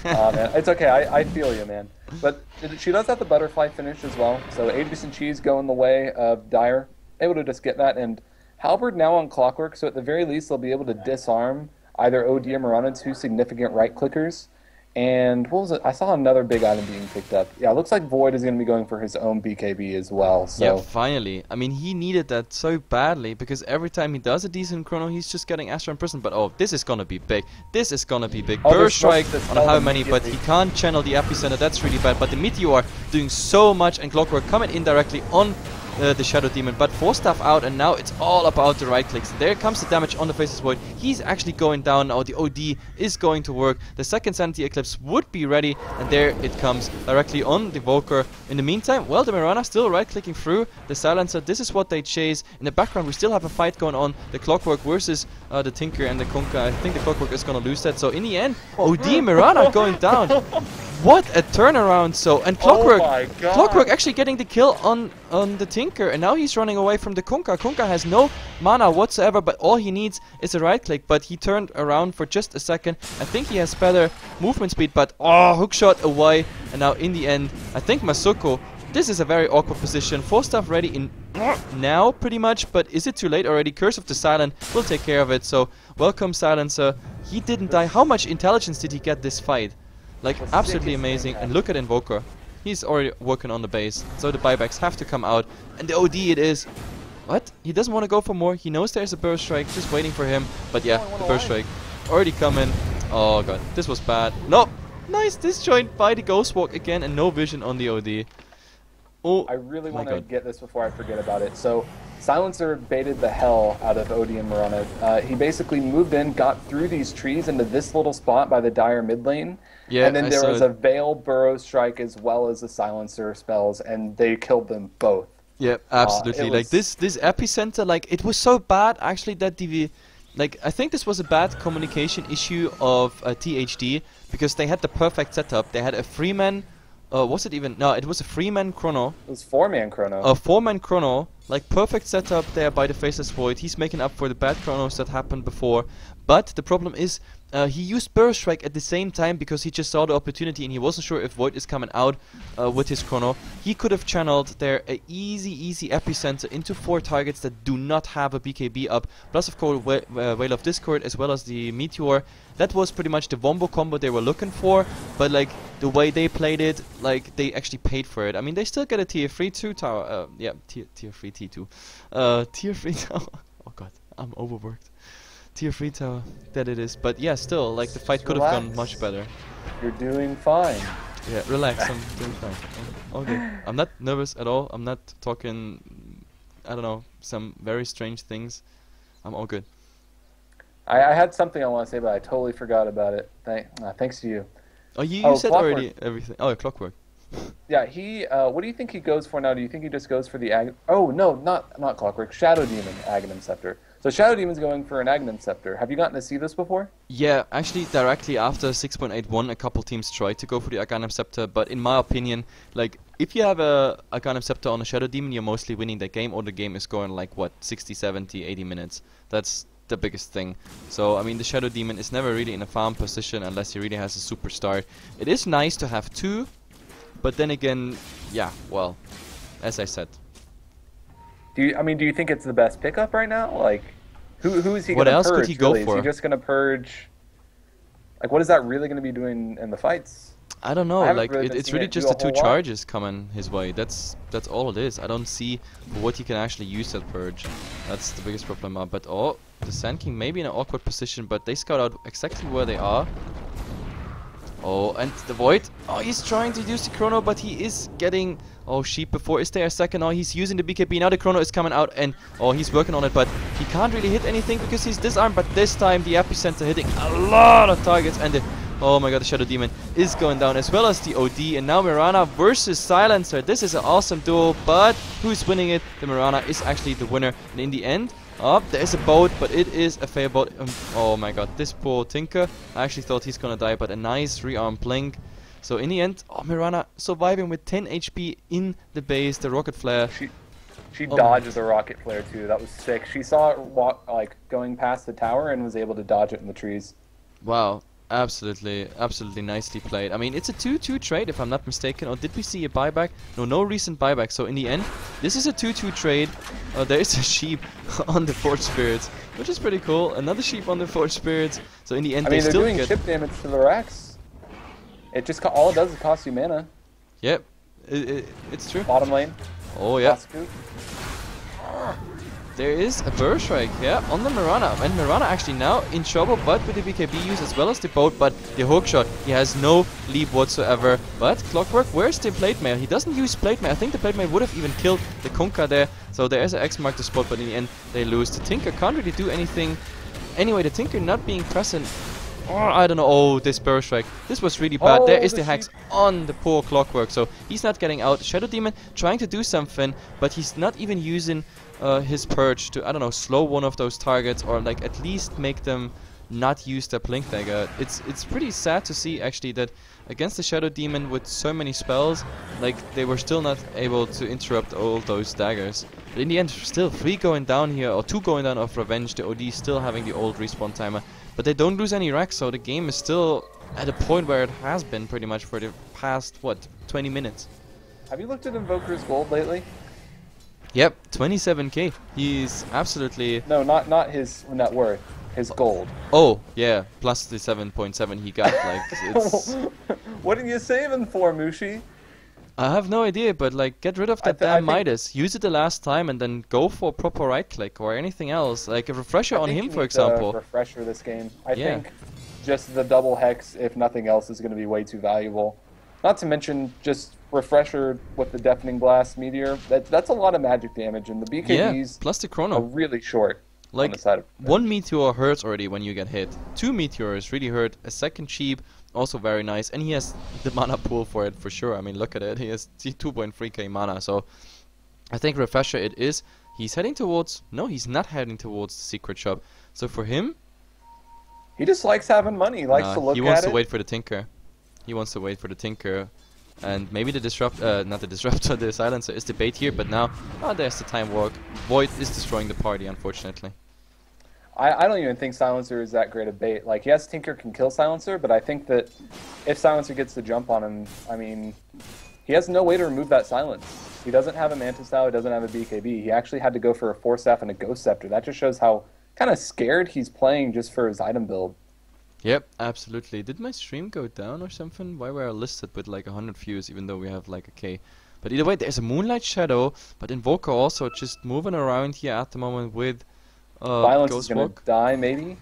Man, it's okay, I feel you, man. But she does have the butterfly finish as well, so Aegis and Cheese go in the way of Dire, able to just get that, and Halberd now on Clockwork, so at the very least they'll be able to disarm either OD or Mirana, 2 significant right clickers. And what was it? I saw another big item being picked up. Yeah, it looks like Void is going to be going for his own BKB as well. So. Yeah, finally. I mean, he needed that so badly because every time he does a decent chrono, he's just getting Astra in prison. But oh, this is going to be big. This is going to be big. Oh, Burst strike on how many, but immediately. he can't channel the epicenter. That's really bad. But the Meteor doing so much and Clockwork coming indirectly on the Shadow Demon, but 4-stuff out, and now it's all about the right clicks. There comes the damage on the Faceless Void. He's actually going down now. The OD is going to work. The second Sanity Eclipse would be ready, and there it comes directly on the Volker. In the meantime, well, the Mirana still right-clicking through the Silencer. This is what they chase. In the background, we still have a fight going on. The Clockwork versus the Tinker and the Kunkka. I think the Clockwork is going to lose that. So in the end, OD Mirana going down. What a turnaround! So, and Clockwork, Oh my God. Clockwork actually getting the kill on the Tinker, and now he's running away from the Kunkka. Kunkka has no mana whatsoever, but all he needs is a right click. But he turned around for just a second. I think he has better movement speed, but oh, hookshot away. And now in the end, I think Masuko. This is a very awkward position. 4-stuff ready in now, pretty much. But is it too late already? Curse of the Silent will take care of it. So welcome, Silencer. He didn't die. How much intelligence did he get this fight? Like, absolutely amazing. And look at Invoker. He's already working on the base. So the buybacks have to come out. And the OD it is. What? He doesn't want to go for more. He knows there's a burst strike. Just waiting for him. But yeah, the burst strike already coming. Oh god, this was bad. Nope. Nice disjoint by the Ghost Walk again. And no vision on the OD. Oh, I really want to get this before I forget about it. So, Silencer baited the hell out of OD and Mirana. He basically moved in, got through these trees into this little spot by the Dire mid lane. Yeah, and then there was a Veil Burrow Strike as well as the Silencer spells, and they killed them both. Yep, absolutely. Like this epicenter, like it was so bad actually that like I think this was a bad communication issue of THD because they had the perfect setup. They had a 3-man. Was it even? No, it was a 3-man chrono. It was 4-man chrono. A 4-man chrono, like perfect setup there by the Faceless Void. He's making up for the bad chronos that happened before. But the problem is, he used Burst Strike at the same time because he just saw the opportunity and he wasn't sure if Void is coming out with his chrono. He could have channeled there a easy epicenter into 4 targets that do not have a BKB up. Plus, of course, Whale of Discord as well as the Meteor. That was pretty much the Wombo combo they were looking for. But like the way they played it, like they actually paid for it. I mean, they still get a tier 3 2 tower. Yeah, tier 3 T2. Tier 3 tower. Oh god, I'm overworked. Tier 3 tower, that it is. But yeah, still, like the fight could have gone much better. You're doing fine. Yeah, relax, I'm doing fine. Okay, I'm not nervous at all. I'm not talking, I don't know, some very strange things. I'm all good. I had something I want to say, but I totally forgot about it. Thanks to you. Oh, you Oh, said Clockwork. already everything. Oh, Clockwork. Yeah, he. What do you think he goes for now? Do you think he just goes for the Oh no, not Clockwork. Shadow Demon Aghanim Scepter. So Shadow Demon's going for an Aghanim Scepter. Have you gotten to see this before? Yeah, actually, directly after 6.81, a couple teams tried to go for the Aghanim Scepter, but in my opinion, like, if you have a Aghanim Scepter on a Shadow Demon, you're mostly winning the game, or the game is going like, what, 60, 70, 80 minutes. That's the biggest thing. So, I mean, the Shadow Demon is never really in a farm position unless he really has a superstar. It is nice to have two, but then again, yeah, well, as I said. Do you think it's the best pickup right now? Like, who is he What going to else purge? could he go really? for? Is he just going to purge? Like, what is that really going to be doing in the fights? I don't know, I haven't like, really been it's seeing really it do just a the two whole lot. charges coming his way. That's all it is. I don't see what he can actually use that purge. That's the biggest problem. But oh, the Sand King may be in an awkward position, but they scout out exactly where they are. Oh, and the Void. Oh, he's trying to use the Chrono, but he is getting... Oh, Sheep before. Is there a second? Oh, he's using the BKB. Now the Chrono is coming out, and... Oh, he's working on it, but he can't really hit anything because he's disarmed. But this time, the Epicenter hitting a lot of targets, and the... Oh my god, the Shadow Demon is going down, as well as the OD. And now Mirana versus Silencer. This is an awesome duel, but who's winning it? The Mirana is actually the winner. And in the end... Oh, there's a boat, but it is a fair boat. Oh my god, this poor Tinker. I actually thought he's gonna die, but a nice rearm blink. So in the end, oh, Mirana surviving with 10 HP in the base, the rocket flare. She dodged the rocket flare too. That was sick. She saw it walk, like, going past the tower and was able to dodge it in the trees. Wow, absolutely nicely played. I mean, it's a 2-2 trade if I'm not mistaken. Or did we see a buyback? No, no recent buyback. So in the end, this is a 2-2 trade. There is a sheep on the Forge Spirits, which is pretty cool. Another sheep on the Forge Spirits. So in the end, I mean, they they're still doing get... chip damage to the racks. It just all it does is cost you mana. Yep, it's true. Bottom lane. Oh yeah. Scoop. There is a Burst Strike, yeah, on the Mirana. And Mirana actually now in trouble, but with the BKB use as well as the boat, but the hook shot, he has no lead whatsoever. But Clockwork, where's the Plate Mail? He doesn't use Plate Mail. I think the Plate Mail would have even killed the Kunkka there. So there is an X mark the spot, but in the end they lose. The Tinker can't really do anything. Anyway, the Tinker not being present. Oh, I don't know. Oh, this Burst Strike. This was really bad. Oh, There is the the Hex on the poor Clockwork. So he's not getting out. Shadow Demon trying to do something, but he's not even using his Purge to, I don't know, slow one of those targets, or like at least make them not use their Blink Dagger. It's pretty sad to see actually that against the Shadow Demon with so many spells, like they were still not able to interrupt all those daggers. But in the end, still 3 going down here, or 2 going down of Revenge. The OD still having the old respawn timer. But they don't lose any racks, so the game is still at a point where it has been pretty much for the past, what, 20 minutes. Have you looked at Invoker's gold lately? Yep, 27k. He's absolutely... No, not his net worth. His gold. Oh, yeah, plus the 7.7 he got. Like, it's... What are you saving for, Mushi? I have no idea, but like, get rid of that damn Midas. Use it the last time and then go for proper right click or anything else. Like a refresher on him, for example. Refresher this game. I think just the double hex, if nothing else, is going to be way too valuable. Not to mention just refresher with the Deafening Blast Meteor. That's a lot of magic damage, and the BKBs plus the are Chrono. really short. Like, on the side of one Meteor hurts already when you get hit. 2 Meteors really hurt. A second cheap, also very nice. And he has the mana pool for it, for sure. I mean, look at it. He has 2.3k mana. So, I think Refresher it is. He's heading towards... No, he's not heading towards the secret shop. So, for him... He just likes having money. He likes to look at it. He wants to wait for the Tinker. He wants to wait for the Tinker. And maybe the Disruptor, not the Disruptor, the Silencer is the bait here. But now, there's the Time Walk. Void is destroying the party, unfortunately. I don't even think Silencer is that great a bait. Like, yes, Tinker can kill Silencer, but I think that if Silencer gets the jump on him, I mean, he has no way to remove that silence. He doesn't have a Mantis Style, he doesn't have a BKB. He actually had to go for a Force Staff and a Ghost Scepter. That just shows how kind of scared he's playing just for his item build. Yep, absolutely. Did my stream go down or something? Why were I listed with like 100 views even though we have like a K? But either way, there's a Moonlight Shadow, but Invoker also just moving around here at the moment with... Violence is going to die, maybe?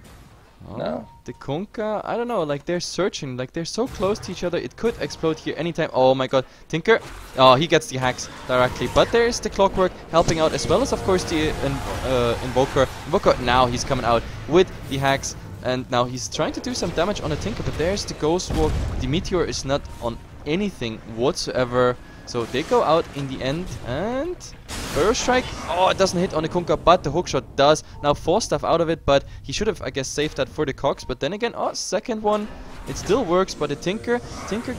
Oh, No. the Kunkka, I don't know, like they're searching, like they're so close to each other, it could explode here anytime. Oh my god, Tinker, oh, he gets the hacks directly, but there's the Clockwork helping out, as well as, of course, the Invoker. Invoker, now he's coming out with the hacks, and now he's trying to do some damage on the Tinker, but there's the Ghost Walk. The Meteor is not on anything whatsoever, so they go out in the end, and Burrow Strike, oh, it doesn't hit on the Kunkka, but the hookshot does. Now 4 stuff out of it, but he should have, I guess, saved that for the Cogs. But then again, oh, second one, it still works, but the Tinker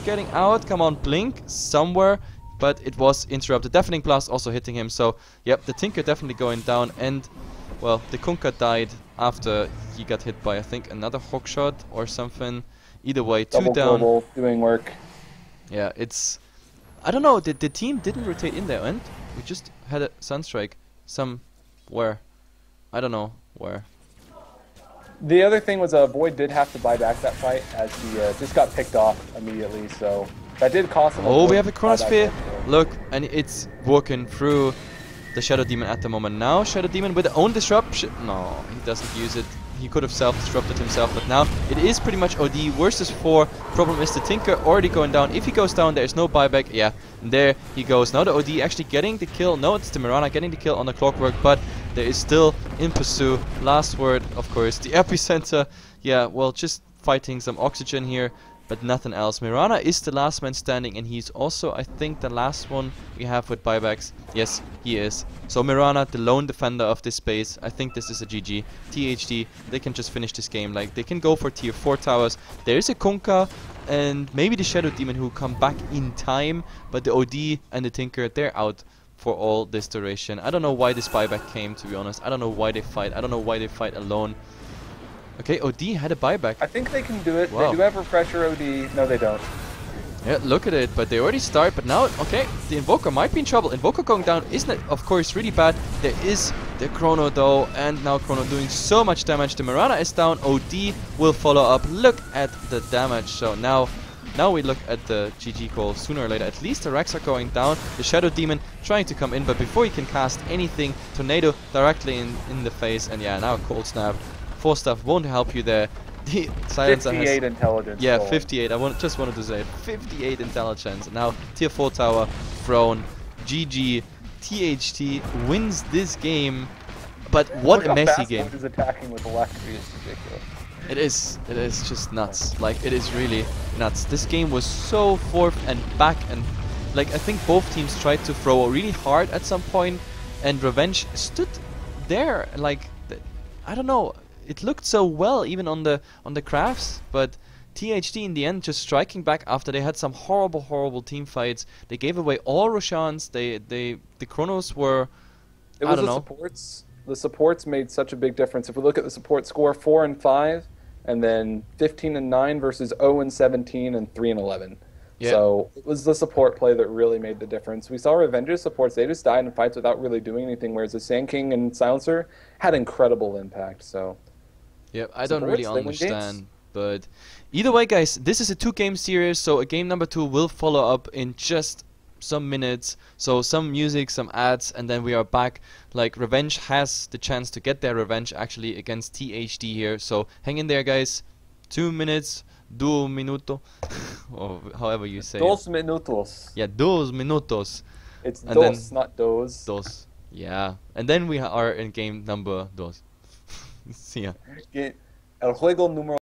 getting out. Come on, blink somewhere, but it was interrupted. Deafening Blast also hitting him, so yep, the Tinker definitely going down, and well, the Kunkka died after he got hit by, I think, another hookshot or something. Either way, 2 Double down. global, doing work. Yeah, it's... I don't know, the team didn't rotate in there, and we just had a Sunstrike somewhere. I don't know where. The other thing was Void did have to buy back that fight as he just got picked off immediately, so that did cost him. Oh, we have a Chronosphere. Look, and it's working through the Shadow Demon at the moment. Now Shadow Demon with the own disruption. No, he doesn't use it. He could have self-disrupted himself, but now it is pretty much OD versus 4. Problem is the Tinker already going down. If he goes down, there's no buyback. Yeah, and there he goes. Now the OD actually getting the kill. No, it's the Mirana getting the kill on the Clockwork, but there is still in pursuit. Last word, of course, the Epicenter. Yeah, well, just fighting some oxygen here, but nothing else. Mirana is the last man standing, and he's also, I think, the last one we have with buybacks. Yes, he is. So Mirana, the lone defender of this space. I think this is a GG. THD, they can just finish this game. Like, they can go for tier 4 towers. There is a Kunkka and maybe the Shadow Demon who come back in time, but the OD and the Tinker, they're out for all this duration. I don't know why this buyback came, to be honest. I don't know why they fight. I don't know why they fight alone. Okay, OD had a buyback. I think they can do it. Wow. They do have refresher OD. No, they don't. Yeah, look at it, but they already start, but now, okay, the Invoker might be in trouble. Invoker going down isn't it, of course, really bad. There is the Chrono, though, and now Chrono doing so much damage. The Mirana is down, OD will follow up. Look at the damage. So now we look at the GG call sooner or later. At least the Rex are going down. The Shadow Demon trying to come in, but before he can cast anything, Tornado directly in the face, and yeah, now Cold Snap. 4 stuff won't help you there. The Silencer 58 has, intelligence. yeah, goal. 58. Just wanted to say it. 58 intelligence. Now tier 4 tower thrown. GG. THT wins this game. But what Look a how messy fast game. Void is attacking with electricity is ridiculous. It is. It is just nuts. Like, it is really nuts. This game was so forth and back, and like I think both teams tried to throw really hard at some point, and Revenge stood there like I don't know. It looked so well even on the crafts, but THD in the end just striking back after they had some horrible team fights. They gave away all Roshans. The Chronos were It I was don't the know. supports. The supports made such a big difference. If we look at the support score, 4 and 5, and then 15 and 9 versus 0 and 17 and 3 and 11. Yeah. So it was the support play that really made the difference. We saw Revenge's supports; they just died in fights without really doing anything, whereas the Sand King and Silencer had incredible impact. So. Yeah, I don't really Supports, they win games. understand, but either way, guys, this is a 2-game series, so a game number 2 will follow up in just some minutes. So some music, some ads, and then we are back. Like, Revenge has the chance to get their revenge actually against THD here, so hang in there, guys. 2 minutes, 2 minuto, or however you say Dos it. minutos. Yeah, 2 minutos. It's And dos, then- not dos. Dos. Yeah, and then we are in game number 2. See ya. El juego número